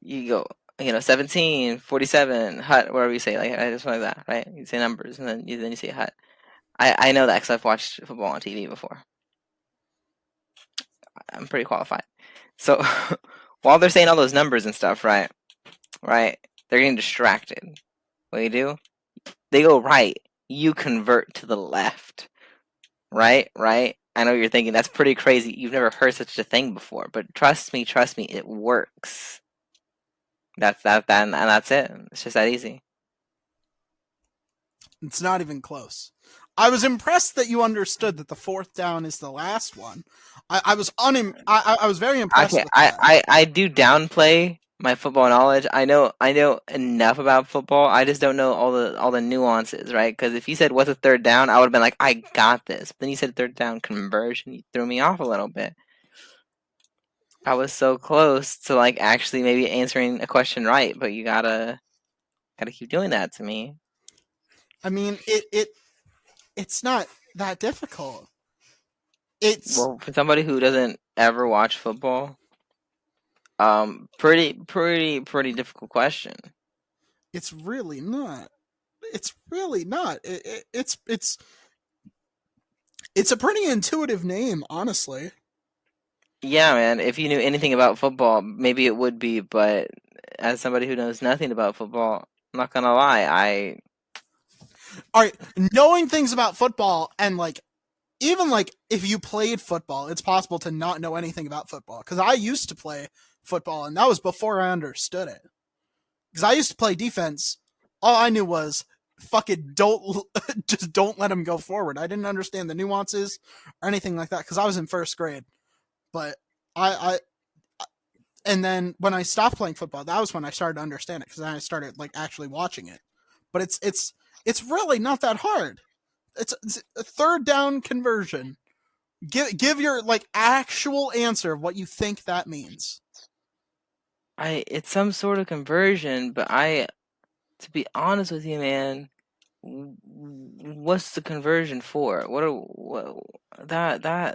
You go, 17, 47, hut, whatever you say, like I just like that, right? You say numbers and then you say hut. I know that because I've watched football on TV before. I'm pretty qualified. So while they're saying all those numbers and stuff, right? Right? They're getting distracted. What do you do? They go right. You convert to the left. Right? Right? I know you're thinking that's pretty crazy. You've never heard such a thing before, but trust me, it works. And that's it. It's just that easy. It's not even close. I was impressed that you understood that the fourth down is the last one. I was very impressed Okay, with that. I do downplay my football knowledge. I know enough about football. I just don't know all the nuances, right? Because if you said what's a third down, I would have been like, I got this. But then you said third down conversion, you threw me off a little bit. I was so close to like actually maybe answering a question right, but you gotta keep doing that to me. I mean, it's not that difficult. It's Well, for somebody who doesn't ever watch football, pretty difficult question. it's really not. It's really not. It's a pretty intuitive name, honestly. Yeah, man. If you knew anything about football, maybe it would be, but as somebody who knows nothing about football, I'm not gonna lie, I All right, knowing things about football and like even like if you played football, it's possible to not know anything about football. Because I used to play football, and that was before I understood it. Because I used to play defense. All I knew was fucking don't just don't let him go forward. I didn't understand the nuances or anything like that because I was in first grade. But I and then when I stopped playing football, that was when I started to understand it because then I started like actually watching it. But it's really not that hard. It's a third down conversion. Give your like actual answer of what you think that means. it's some sort of conversion, but to be honest with you, man, what's the conversion for? What I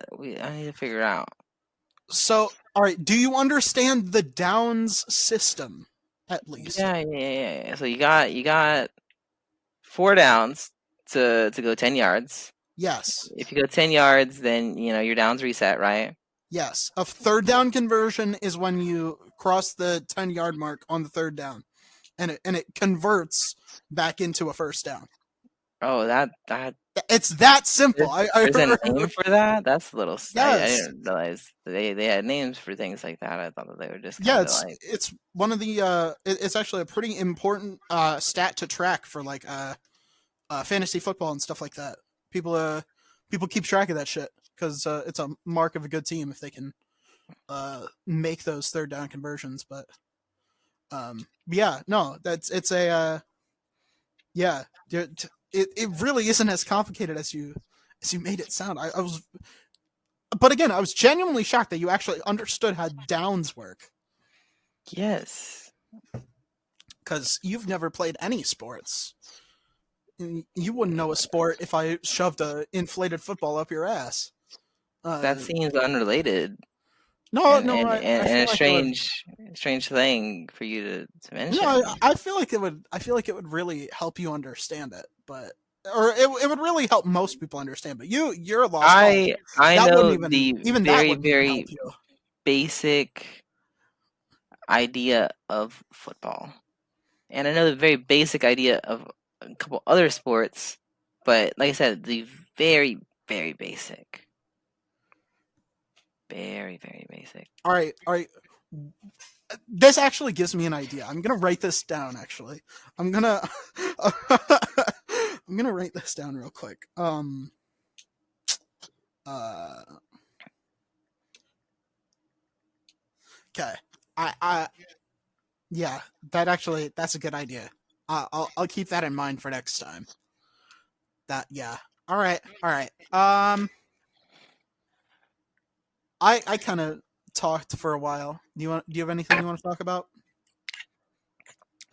need to figure out. So, all right, do you understand the downs system at least? Yeah. So you got 4 downs to go 10 yards. Yes. If you go 10 yards, then your downs reset, right? Yes. A third down conversion is when you cross the 10-yard mark on the third down and it converts back into a first down. Oh, that It's that simple. there's I there's a name for that. That's a little. I yes. didn't realize they had names for things like that. I thought that they were just Yeah, kind of it's like. it's one of the it's actually a pretty important stat to track for like fantasy football and stuff like that. People people keep track of that shit because it's a mark of a good team if they can make those third down conversions. But yeah, no, that's it's a yeah. It really isn't as complicated as you made it sound. I was, but again, I was genuinely shocked that you actually understood how downs work Yes, because you've never played any sports. You wouldn't know a sport if I shoved a inflated football up your ass. that Uh, seems unrelated no, and no, and I and, feel and a like it would. strange thing for you to No, mention. I feel like it would. I feel like it would really help you understand it, but or it would really help most people understand. But you're a lost cause. I That wouldn't know the even that very wouldn't even help very you. basic idea of football. And I know the very basic idea of a couple other sports, but like I said, the very, very basic. Very, very basic. All right, all right. This actually gives me an idea. I'm gonna write this down. Actually, I'm gonna I'm gonna write this down real quick. Uh. Okay. I yeah. That's a good idea. I'll keep that in mind for next time. That yeah. All right. All right. I kind of talked for a while. Do you have anything you want to talk about?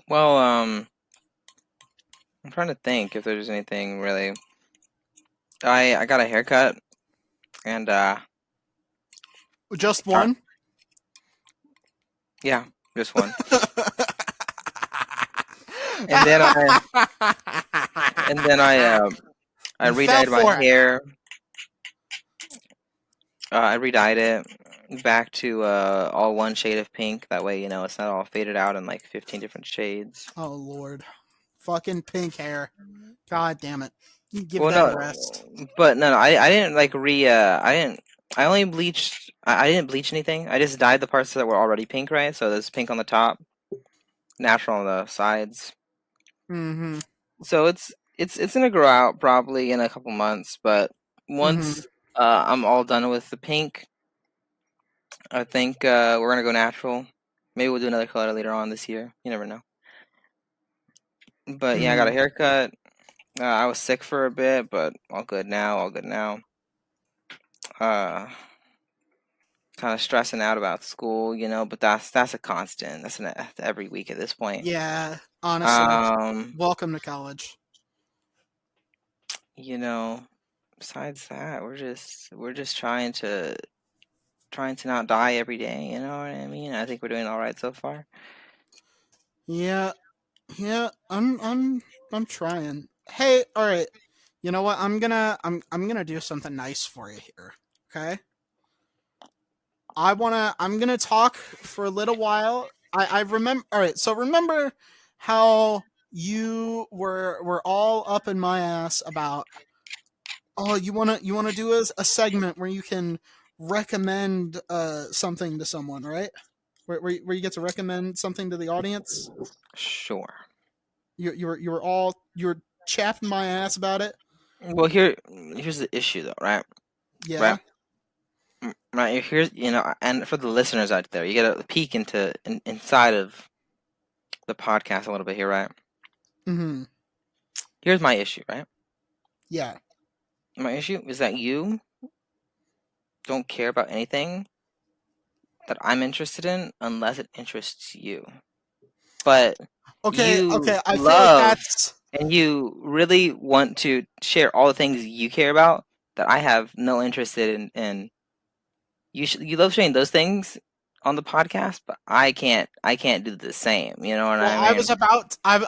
Well, I'm trying to think if there's anything really. I got a haircut and Just try, one. yeah, just one. And then I and then I You fell redyed my for it. hair. I redyed it back to all one shade of pink. That way, it's not all faded out in like 15 different shades. Oh Lord, fucking pink hair. God damn it. You give Well, that a no, rest. but no, I didn't like I didn't. I only bleached. I didn't bleach anything. I just dyed the parts that were already pink, right? So there's pink on the top, natural on the sides. Mm-hmm. So it's gonna grow out probably in a couple months, but Mm-hmm. once I'm all done with the pink, I think we're gonna go natural. Maybe we'll do another color later on this year. You never know. But yeah, I got a Mm-hmm. haircut. I was sick for a bit, but all good now. All good now. Uh, kind of stressing out about school, but that's a constant. That's every week at this point. Yeah, honestly, Um, welcome to college. you know, besides that, we're just trying to not die every day, you know what I mean? I think we're doing all right so far. Yeah, yeah, I'm trying. Hey, all right. You know what? I'm gonna do something nice for you here. Okay. I'm gonna talk for a little while. I remember. All right. So remember how you were all up in my ass about, oh, you wanna do a segment where you can recommend something to someone, right? Where you get to recommend something to the audience. Sure. You were chapping my ass about it. Well, here's the issue though, right? Yeah. Right. Right. Here's and for the listeners out there, you get a peek inside of the podcast a little bit here, right? Mm-hmm. Here's my issue, right? Yeah. My issue is that you don't care about anything that I'm interested in unless it interests you. But Okay. you Okay. I feel like love that's and you really want to share all the things you care about that I have no interest in. You love sharing those things on the podcast, but I can't do the same. You know what well. I mean?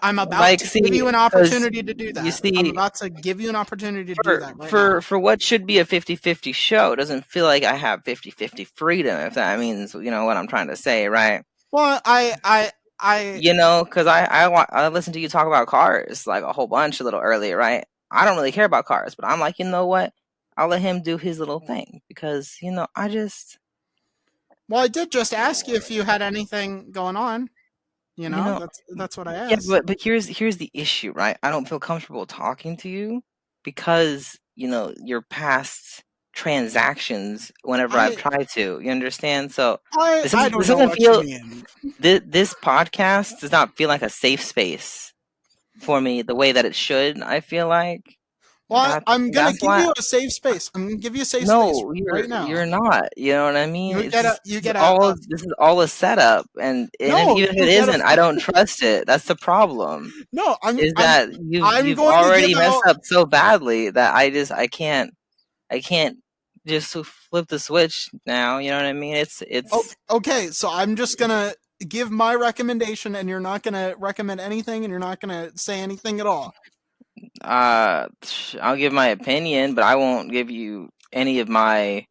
I'm about Like, to give you see, an because opportunity to do you that. I'm see, about to give you an opportunity to do for that right for now. for what should be a 50-50 show, it doesn't feel like I have 50-50 freedom, if that means what I'm trying to say, right? Well, I. Because I listened to you talk about cars like a whole bunch a little earlier, right? I don't really care about cars, but I'm like, you know what? I'll let him do his little thing because I just Well, I did just ask you if you had anything going on. you know That's what I yeah, asked. but here's the issue, right? I don't feel comfortable talking to you because your past transactions whenever I've I tried to. You understand? So I this I doesn't don't this know doesn't what you feel mean. this podcast does not feel like a safe space for me the way that it should. I feel like Well, I'm gonna that's give why. you a safe space. I'm gonna give you a safe space No, right you're now. not. You know what I mean? You It's get a just you get a this is all a setup, and if, no. even if it You get a isn't, I don't trust it. That's the problem. no. Is I'm that I'm you've going to give already messed out. up so badly that I can't just flip the switch now. You know what I mean? Okay, okay, so I'm just gonna give my recommendation, and you're not gonna recommend anything, and you're not gonna say anything at all. I'll give my opinion, but I won't give you any of my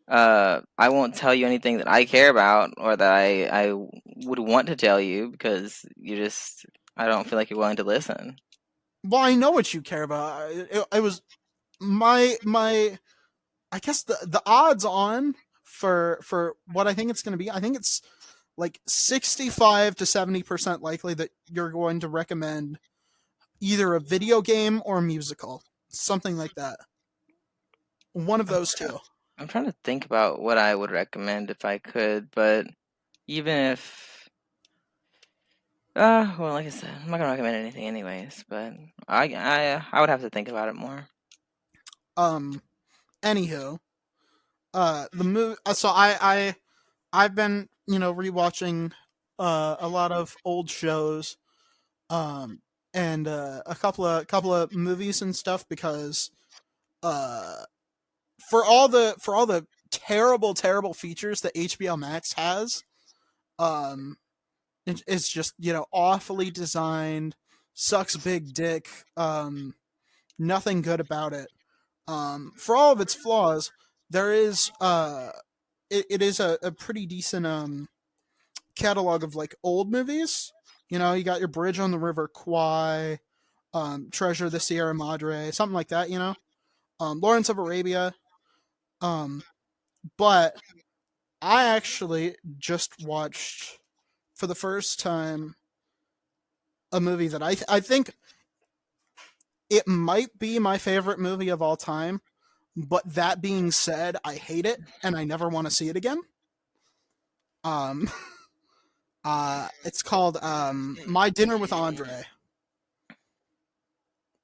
I won't tell you anything that I care about or that I would want to tell you because I don't feel like you're willing to listen. Well, I know what you care about. It was my. I guess the odds on for what I think it's gonna be. I think it's like 65 to 70% likely that you're going to recommend either a video game or a musical, something like that. One of I'm those trying, two. I'm trying to think about what I would recommend if I could, but even if well, like I said, I'm not gonna recommend anything anyways. But I would have to think about it more. Um. Anywho, the movie. So I've been rewatching a lot of old shows, um, and a couple of movies and stuff because uh for all the terrible features that HBO Max has, um, it's just awfully designed, sucks big dick, nothing good about it. For all of its flaws, there is it is a pretty decent catalog of like old movies. You got your Bridge on the River Kwai, Treasure of the Sierra Madre, something like that. Lawrence of Arabia. Um, but I actually just watched for the first time a movie that I think it might be my favorite movie of all time. But that being said, I hate it and I never want to see it again. Um, it's called My Dinner with Andre.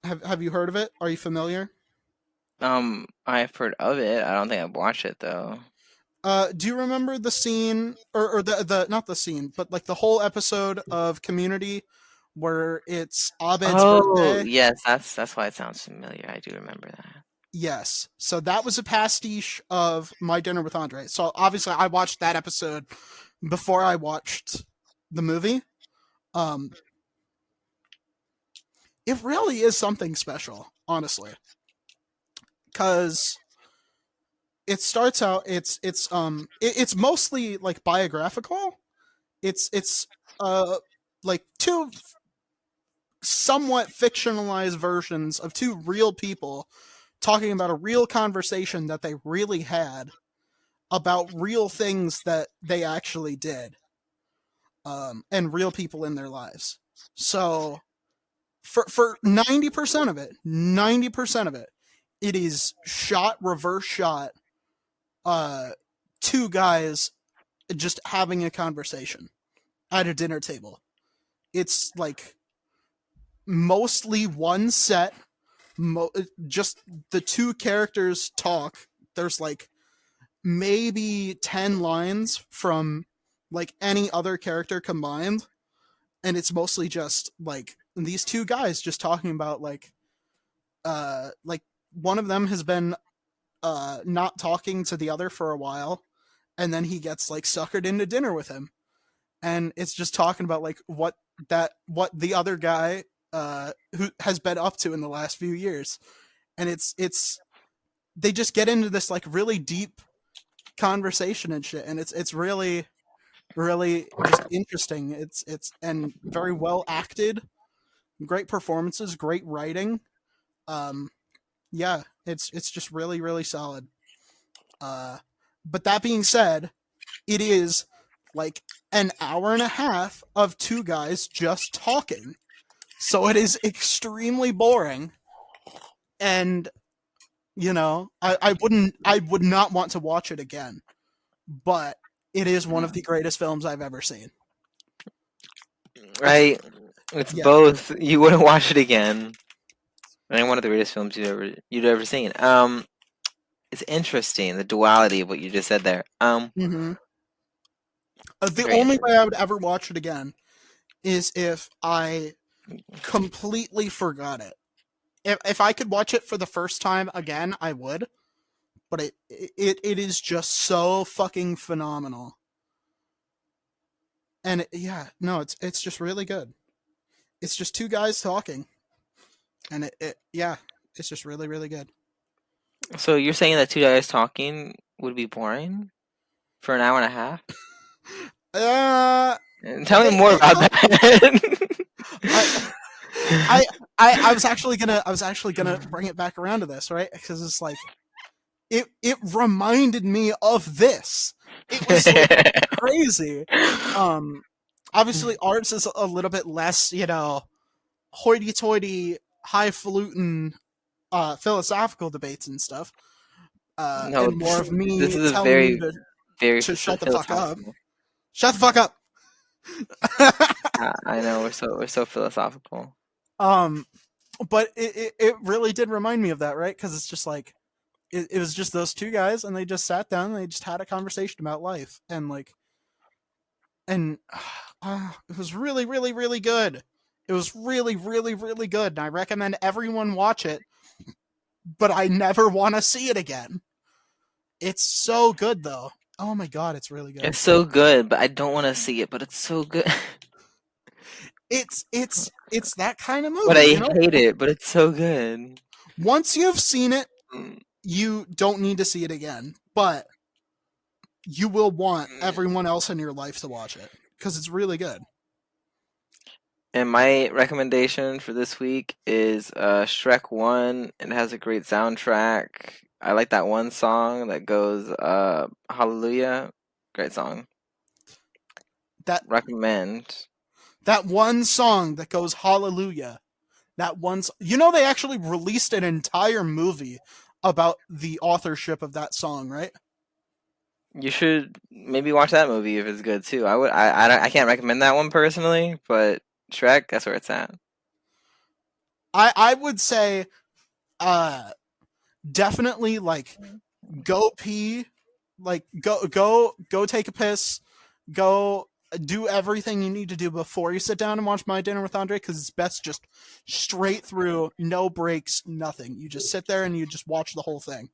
Have you heard of it? Are you familiar? I've heard of it. I don't think I've watched it though. Do you remember the scene, or the not the scene, but like the whole episode of Community where it's Abed's Oh, birthday? yes, that's why it sounds familiar. I do remember that. Yes. So that was a pastiche of My Dinner with Andre. So obviously I watched that episode before I watched the movie. Um, it really is something special, honestly, because it starts out it's mostly like biographical. It's uh like two somewhat fictionalized versions of two real people talking about a real conversation that they really had about real things that they actually did, and real people in their lives. So for 90% of it, 90% of it, it is shot reverse shot, uh two guys just having a conversation at a dinner table. It's like mostly one set, just the two characters talk. There's like maybe 10 lines from like any other character combined, and it's mostly just like these two guys just talking about like one of them has been not talking to the other for a while, and then he gets like suckered into dinner with him, and it's just talking about like what the other guy who has been up to in the last few years. And it's they just get into this like really deep conversation and shit, and it's really really just interesting. It's and very well acted, great performances, great writing. um yeah, it's just really really solid. uh but that being said, it is like an hour and a half of two guys just talking, so it is extremely boring. And I would not want to watch it again, but it is one of the greatest films I've ever seen. It's Right? It's Yeah. both. You wouldn't watch it again. And one of the greatest films you'd ever seen. It's interesting the duality of what you just said there. hmm The Very only way interesting. I would ever watch it again is if I completely forgot it. If I could watch it for the first time again, I would. But it is just so fucking phenomenal. And yeah, no, it's just really good. It's just two guys talking, and yeah, it's just really really good. So you're saying that two guys talking would be boring for an hour and a half? Uh, Tell me more about that. I, I was actually gonna bring it back around to this, right? Because it's like it reminded me of this. It was like crazy. Um, Obviously, arts is a little bit less, hoity-toity, highfalutin, philosophical debates and stuff, No, and this more is of this me is a telling you very to very shut the fuck up. philosophical. Shut the fuck up. I know we're so philosophical. um, but it really did remind me of that, right? Because it's just like it was just those two guys, and they just sat down and they just had a conversation about life, and like, and it was really really really good. It was really really really good, and I recommend everyone watch it. But I never want to see it again. It's so good though. Oh my god, it's really good. It's so good, but I don't want to see it. But it's so good. It's that kind of But movie, I hate it. But it's so good. Once you've seen it, Mm. you don't need to see it again. But you will want everyone else in your life to watch it because it's really good. And my recommendation for this week is Shrek 1. It has a great soundtrack. I like that one song that goes Hallelujah. Great song. That Recommend. that one song that goes Hallelujah. They actually released an entire movie about the authorship of that song, right? You should maybe watch that movie if it's good too. I can't recommend that one personally, but Shrek, that's where it's at. I would say, uh definitely, like, go pee like go take a piss, go do everything you need to do before you sit down and watch My Dinner with Andre, because it's best just straight through, no breaks, nothing. You just sit there and you just watch the whole thing.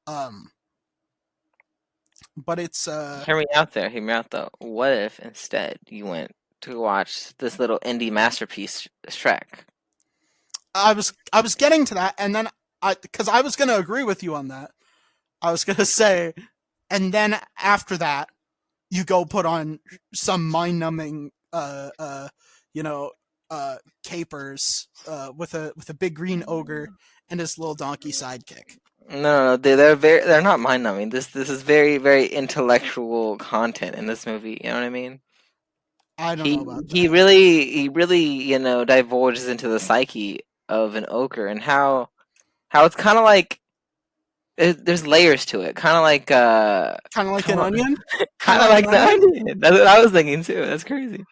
Um, but it's Hear me out there. Hear me out though. What if instead you went to watch this little indie masterpiece, Shrek? I was getting to that, and then because I was gonna agree with you on that. I was gonna say, and then after that, you go put on some mind-numbing, you know, capers, with a big green ogre and his little donkey sidekick. No, they're not mind numbing. This is very very intellectual content in this movie. You know what I mean? I don't know about He that. really divulges into the psyche of an ogre and how it's kind of like there's layers to it. Kind of like Kind of like come an on, onion. Kind kind of of like like an the onion. onion. That's what I was thinking too. That's crazy.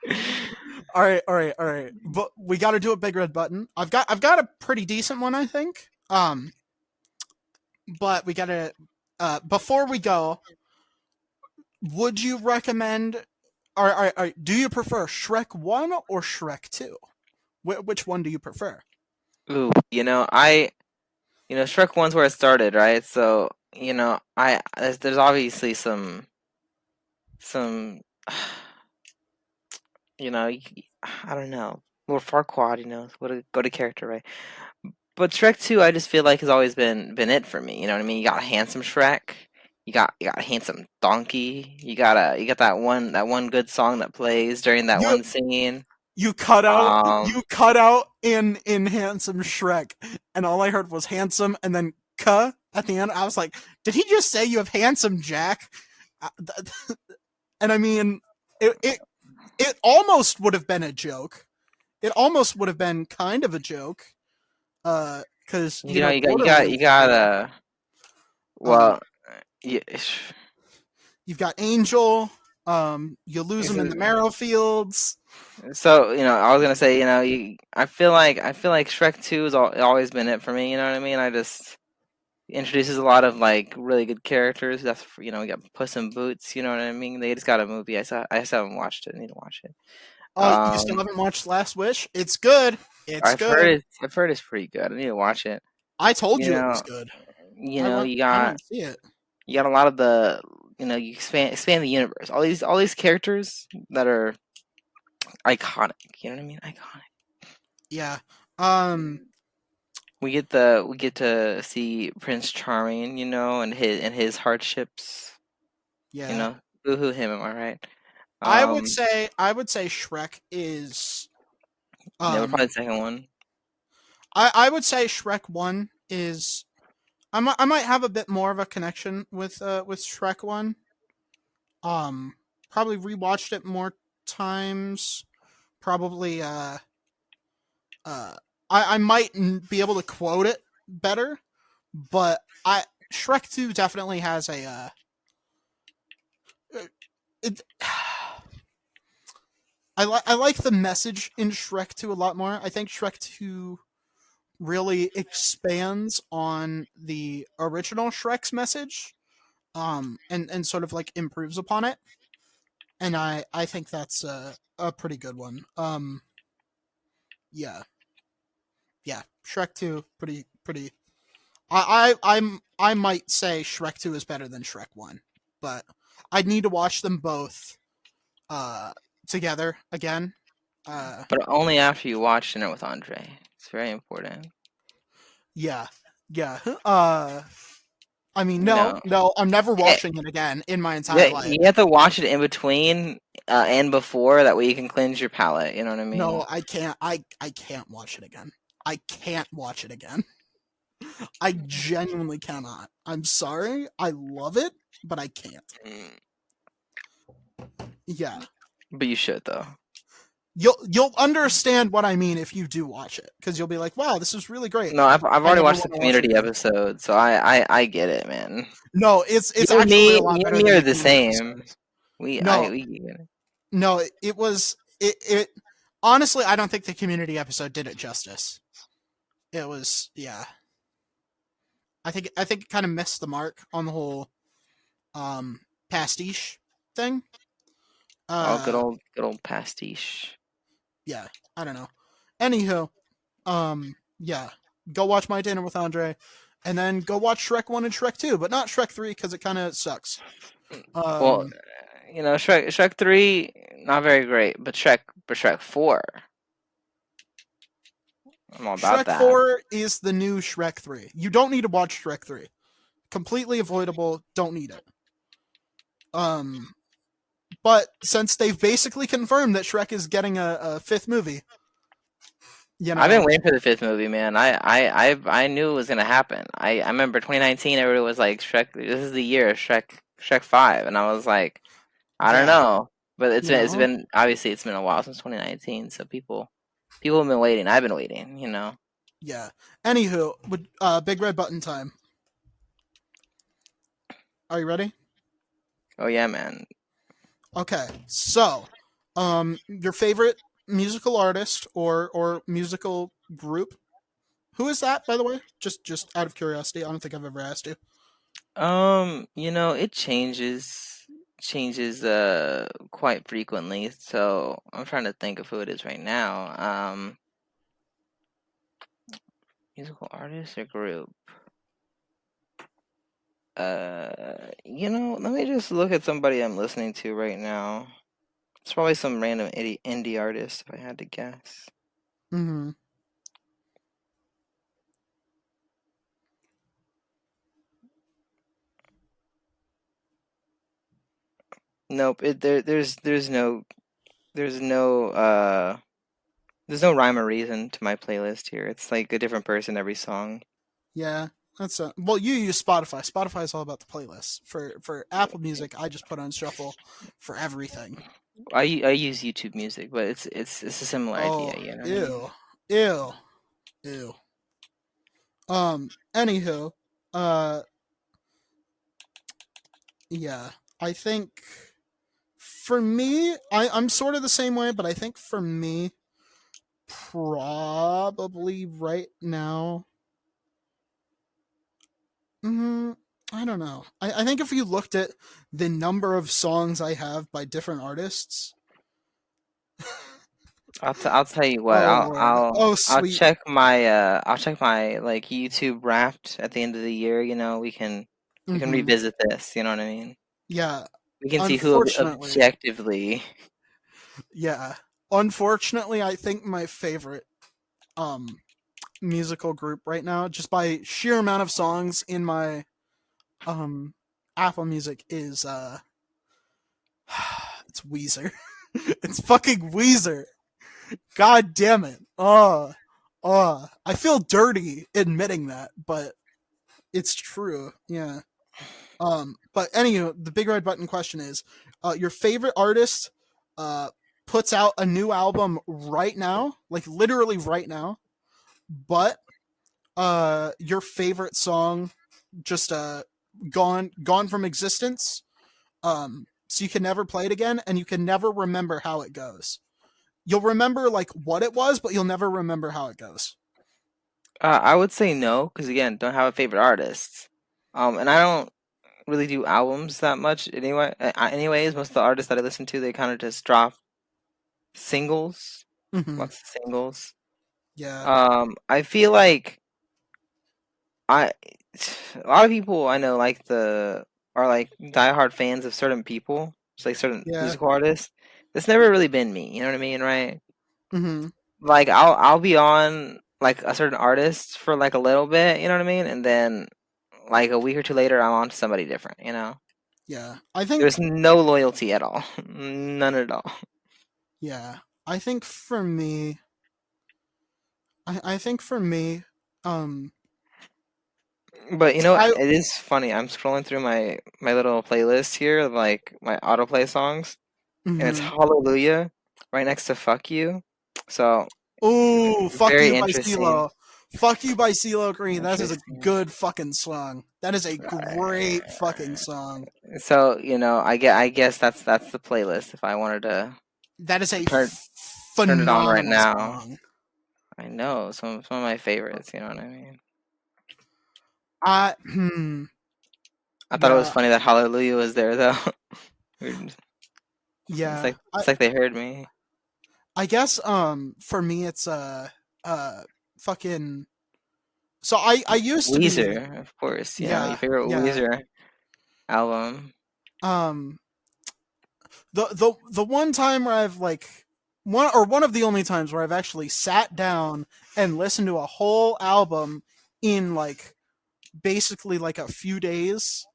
All right, all right, all right. But we got to do a big red button. I've got a pretty decent one, I think. But we got to before we go, would you recommend? Do you prefer Shrek 1 or Shrek 2? Which one do you prefer? Ooh, Shrek one's where it started, right? So I there's obviously some I don't know. More Farquaad, what a go to character, right? But Shrek 2, I just feel like has always been it for me. You know what I mean? You got a handsome Shrek, you got a handsome donkey, you got that one good song that plays during that You one scene. you cut out Um, you cut out in handsome Shrek, and all I heard was handsome, and then "cuh" at the end. I was like, did he just say you have handsome Jack? And I mean, it almost would have been a joke. It almost would have been kind of a joke, because you borderlands is got real. Um, well, yeah, you've got Angel. You lose him in the marrow fields. so I was gonna say, I feel like Shrek 2 has always been it for me. You know what I mean? I just introduces a lot of like really good characters. We got Puss in Boots. You know what I mean? They just got a movie. I just haven't watched it. I need to watch it. Oh, you still Um, haven't watched Last Wish? It's good. It's good. I've heard it's pretty good. I need to watch it. I told You you it was know, good. you I know, went. you I got went to see it. you got a lot of you expand the universe. All these characters that are iconic. You know what I mean? Iconic. Yeah. Um. We get to see Prince Charming, and his hardships. You Yeah. know, boohoo him. Am I right? I would Um, say. I would say Shrek is. yeah, we're Um. probably the second one. I would say Shrek 1 is. I might have a bit more of a connection with Shrek 1. Um. Probably rewatched it more times. Probably. Uh. I might be able to quote it better, but I Shrek 2 definitely has a it I like the message in Shrek 2 a lot more. I think Shrek 2 really expands on the original Shrek's message, and sort of like improves upon it. And I think that's a pretty good one. Yeah. Yeah, Shrek 2 pretty I might say Shrek 2 is better than Shrek 1, but I'd need to watch them both uh together again. Uh But only after you watch Dinner with Andre. It's very important. yeah. Yeah. I mean, You no, know, no, I'm never yeah, watching it again in my yeah. entire life. You have to watch it in between and before. That way you can cleanse your palate. You know what I mean? No, I can't. I can't watch it again. I can't watch it again. I genuinely cannot. I'm sorry. I love it, but I can't. Mm, Yeah. But you should though. You'll understand what I mean if you do watch it, because you'll be like, "Wow, this is really great." No, I've I already never watched the want to watch it Community again. episode, so I get it, man. No, it's You and actually me, a lot you and better me than are the the community same. episodes. We I No, we get it. no, it was it. Honestly, I don't think the community episode did it justice. It was, yeah. I think it kind of missed the mark on the whole um pastiche thing. Oh, Uh good old pastiche. yeah, I don't know. Anywho, yeah, go watch My Dinner with Andre, and then go watch Shrek 1 and Shrek 2, but not Shrek 3 because it kind of sucks. Well, Um, Shrek 3 not very great, but Shrek 4, I'm all about Shrek that. 4 is the new Shrek 3. You don't need to watch Shrek 3. Completely avoidable, don't need it. Um, but since they've basically confirmed that Shrek is getting a fifth movie, you I've been know, waiting for the fifth movie, man. I knew it was gonna happen. I remember 2019. Everybody was like, "Shrek, this is the year of Shrek 5," and I was like, I don't yeah, know, but you know, obviously it's been a while since 2019, so people have been waiting. I've been waiting, yeah. Anywho, with big red button time. Are you ready? Oh yeah, man. Okay, so, your favorite musical artist or musical group? Who is that, by the way? Just out of curiosity. I don't think I've ever asked you. It changes quite frequently. So I'm trying to think of who it is right now. Musical artist or group? Let me just look at somebody I'm listening to right now. It's probably some random indie artist if I had to guess. Mm-hmm. Nope. There's no there's no rhyme or reason to my playlist here. It's like a different person every song. Yeah, that's well. You use Spotify. Spotify is all about the playlist. For Apple Music, I just put on shuffle for everything. I use YouTube Music, but it's a similar idea. Oh, You know what I mean? ew, ew, ew. Anywho, uh, yeah. I think for me, I'm sort of the same way, but I think for me, probably right now. Mm, I don't know. I think if you looked at the number of songs I have by different artists, I'll tell you what. oh lord, oh I'll sweet. check my like YouTube Wrapped at the end of the year. We can Hmm. revisit this. You know what I mean? Yeah, We can see who unfortunately, objectively. yeah, unfortunately, I think my favorite um musical group right now, just by sheer amount of songs in my um Apple Music, is it's Weezer. It's fucking Weezer. God damn it. I feel dirty admitting that, but it's true. Yeah. But anyway, the big red button question is, your favorite artist uh puts out a new album right now, like literally right now, but your favorite song just gone from existence. So you can never play it again and you can never remember how it goes. You'll remember like what it was, but you'll never remember how it goes. I would say no, because again, don't have a favorite artist. And I don't really do albums that much anyway. Anyways, most of the artists that I listen to, they kind of just drop singles, Hmm. lots of singles. Yeah. I feel like I a lot of people I know are like diehard fans of certain people, just like certain Yeah. musical artists. That's never really been me. You know what I mean, right? Hmm. Like I'll be on like a certain artist for like a little bit. You know what I mean, and then like a week or two later, I'm on to somebody different. Yeah. I think There's no loyalty at all, none at all. yeah. I think for me I think for me, um But I it is funny. I'm scrolling through my little playlist here of like my autoplay songs, and it's mhm. Hallelujah right next to Fuck You. So Ooh, Fuck very You by interesting. CeeLo. Fuck You by CeeLo Green. That is a Interesting. good fucking song. That is a great fucking song. So I guess that's the playlist. If I wanted to That is a turn turn it on right phenomenal now, song. I know some of my favorites. You know what I mean? I hmm, I thought it was Yeah, funny that Hallelujah was there though. It's yeah. like it's like they heard me. I guess for me it's uh fucking so I used to be Weezer, of course. You know, your yeah, favorite yeah. Weezer album. Um the one time where I've like one of the only times where I've actually sat down and listened to a whole album in like basically like a few days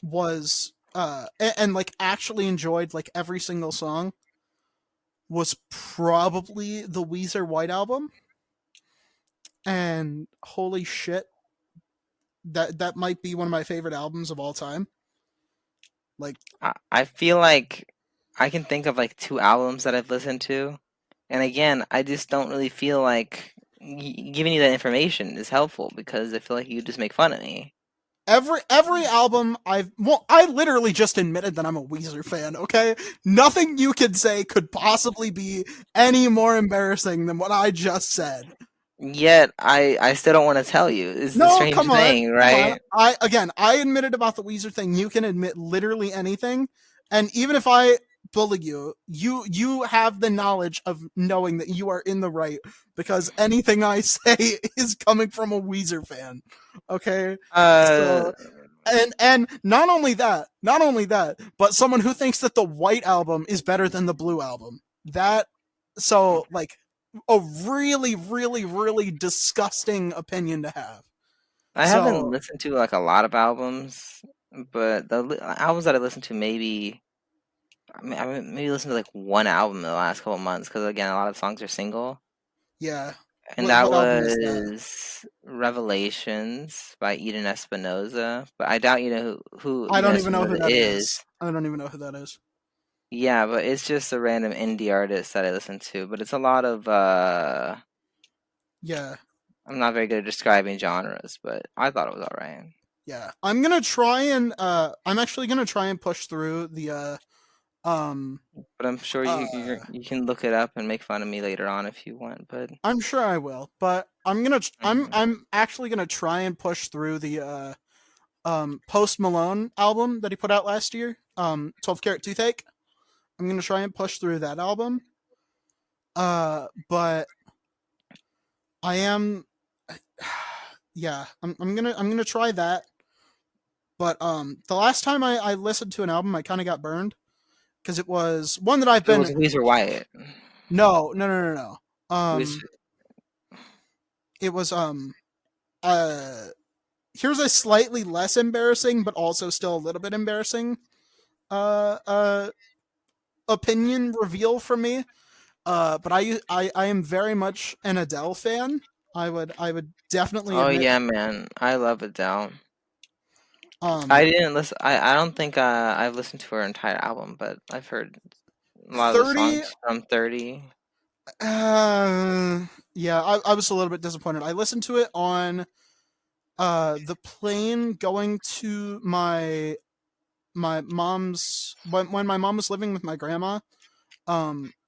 was and like actually enjoyed like every single song was probably the Weezer White Album. And holy shit, that might be one of my favorite albums of all time. Like I feel like I can think of like two albums that I've listened to, and again, I just don't really feel like giving you that information is helpful because I feel like you just make fun of me. every album I literally just admitted that I'm a Weezer fan, okay? Nothing you could say could possibly be any more embarrassing than what I just said. Yet I still don't want to tell you. It's the No, strange come on. thing, Come on. right? I admitted about the Weezer thing. You can admit literally anything. And even if I bully you, you have the knowledge of knowing that you are in the right because anything I say is coming from a Weezer fan. Okay? Uh, So and not only that, but someone who thinks that the White Album is better than the Blue Album. That so like a really really really disgusting opinion to have. I haven't So listened to like a lot of albums, but the albums that I listened to maybe listened to like one album in the last couple months because again a lot of songs are single, yeah, and that what album is that? was Revelations by Eden Espinosa. But I doubt you know who I Eden don't even know who Espinosa that is. is. I don't even know who that is. Yeah, but it's just a random indie artist that I listen to. But it's a lot of Yeah, I'm not very good at describing genres, but I thought it was alright. yeah. I'm actually gonna try and push through the um But I'm sure uh you can look it up and make fun of me later on if you want. But I'm sure I will, but I'm actually gonna try and push through the Post Malone album that he put out last year. 12 Carat Toothache. I'm gonna try and push through that album. But I am yeah, I'm gonna try that. But the last time I listened to an album I kinda got burned. Because it was one that I've it been was Weezer Wyatt. no. Weezer, It was uh here's a slightly less embarrassing but also still a little bit embarrassing uh uh opinion reveal from me. But I am very much an Adele fan. I would definitely oh admit yeah, man, I love Adele. I um didn't listen. I don't think I've listened to her entire album, but I've heard a lot of the 30 songs from 30. yeah, I was a little bit disappointed. I listened to it on the plane going to my mom's when my mom was living with my grandma.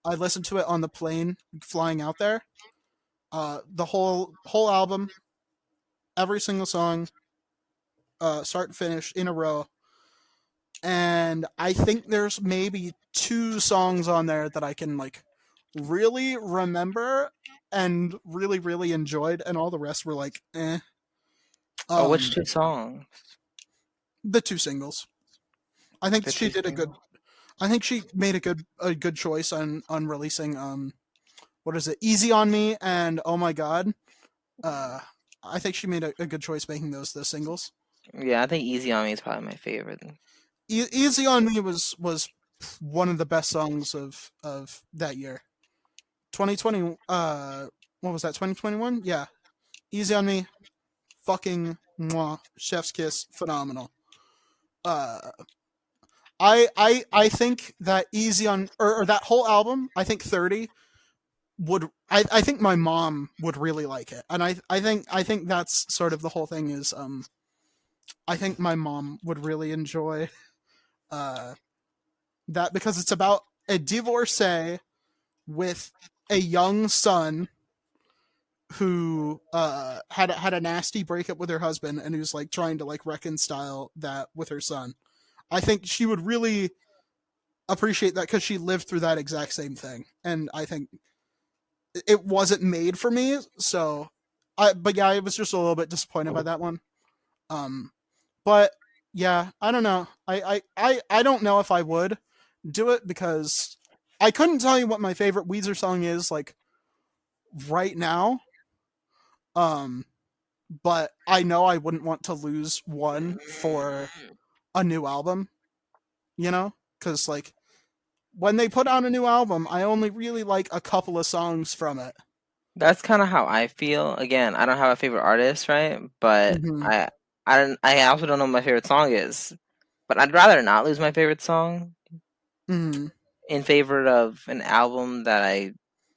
I listened to it on the plane flying out there. The whole album, every single song, start to finish in a row. And I think there's maybe two songs on there that I can like really remember and really really enjoyed, and all the rest were like, eh. Oh, which Um, two songs? the two singles. I think The she two did a good. singles. I think she made a good choice on releasing what is it, Easy on Me and Oh My God. Uh, I think she made a good choice making those the singles. Yeah, I think Easy on Me is probably my favorite. Easy on Me was one of the best songs of that year. 2020. What was that? 2021. Yeah. Easy on Me. Fucking mwah, chef's kiss. Phenomenal. Uh, I think that Easy on or that whole album. I think 30 would I think my mom would really like it, and I think that's sort of the whole thing is I think my mom would really enjoy uh that because it's about a divorcee with a young son who had a nasty breakup with her husband and who's like trying to like reconcile that with her son. I think she would really appreciate that because she lived through that exact same thing, and I think it wasn't made for me. So, but yeah, I was just a little bit disappointed by that one. Um, but yeah, I don't know. I don't know if I would do it because I couldn't tell you what my favorite Weezer song is like right now. Um, but I know I wouldn't want to lose one for a new album, you know? Because, like, when they put out a new album, I only really like a couple of songs from it. That's kind of how I feel. Again, I don't have a favorite artist, right? But Mm-hmm. I also don't know what my favorite song is. But I'd rather not lose my favorite song Mm-hmm. in favor of an album that I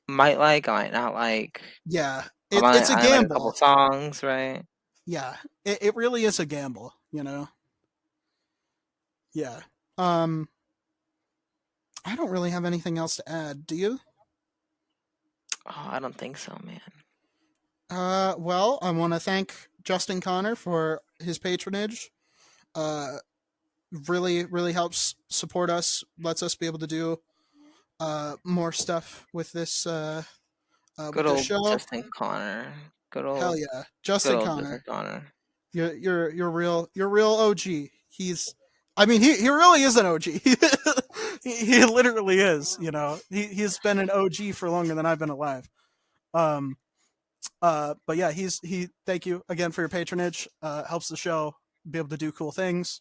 might like, I might not like. Yeah, it's a I like a couple gamble. songs, right? Yeah, it really is a gamble, you know? Yeah. Um, I don't really have anything else to add. Do you? Oh, I don't think so, man. Well, I want to thank Justin Connor for his patronage. Uh, really helps support us, lets us be able to do more stuff Good with this old show. Justin Connor. Hell yeah, Good Justin old Justin Connor, Connor. you're real OG. I mean, he really is an OG. He literally is. You know, he's been an OG for longer than I've been alive. Um, but yeah, he. Thank you again for your patronage. Helps the show be able to do cool things.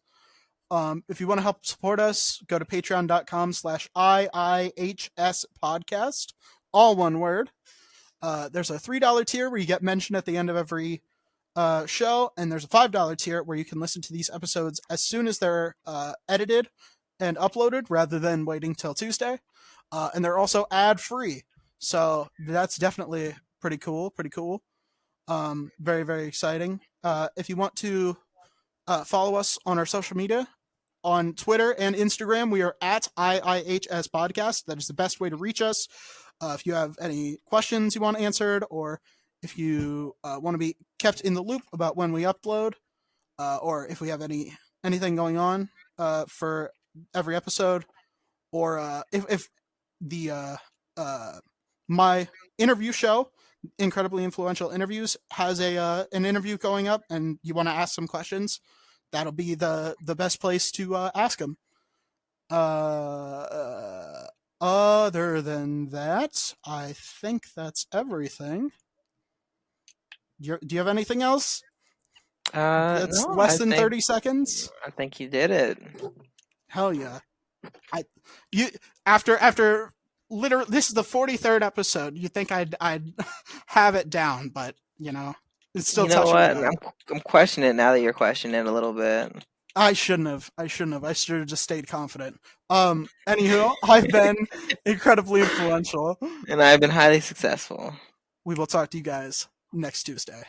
If you want to help support us, go to patreon.com/IIHS podcast, all one word. There's a $3 tier where you get mentioned at the end of every show, and there's a $5 tier where you can listen to these episodes as soon as they're edited and uploaded rather than waiting till Tuesday. And they're also ad free. So that's definitely pretty cool. Pretty cool. Very, very exciting. If you want to follow us on our social media, on Twitter and Instagram, we are at IIHS Podcast. That is the best way to reach us. If you have any questions you want answered, or if you want to be kept in the loop about when we upload, or if we have anything going on for every episode, or if the my interview show, incredibly influential interviews, has a an interview going up, and you want to ask some questions, that'll be the best place to ask them. Other than that, I think that's everything. Do you have anything else? That's No, less than 30 seconds. I think you did it. Hell yeah! I you after literally this is the 43rd episode. You think I'd have it down, but you know it's still You know touch and what? go. I'm questioning it now that you're questioning it a little bit. I shouldn't have. I shouldn't have. I should have just stayed confident. Anywho, I've been incredibly influential. And I've been highly successful. We will talk to you guys next Tuesday.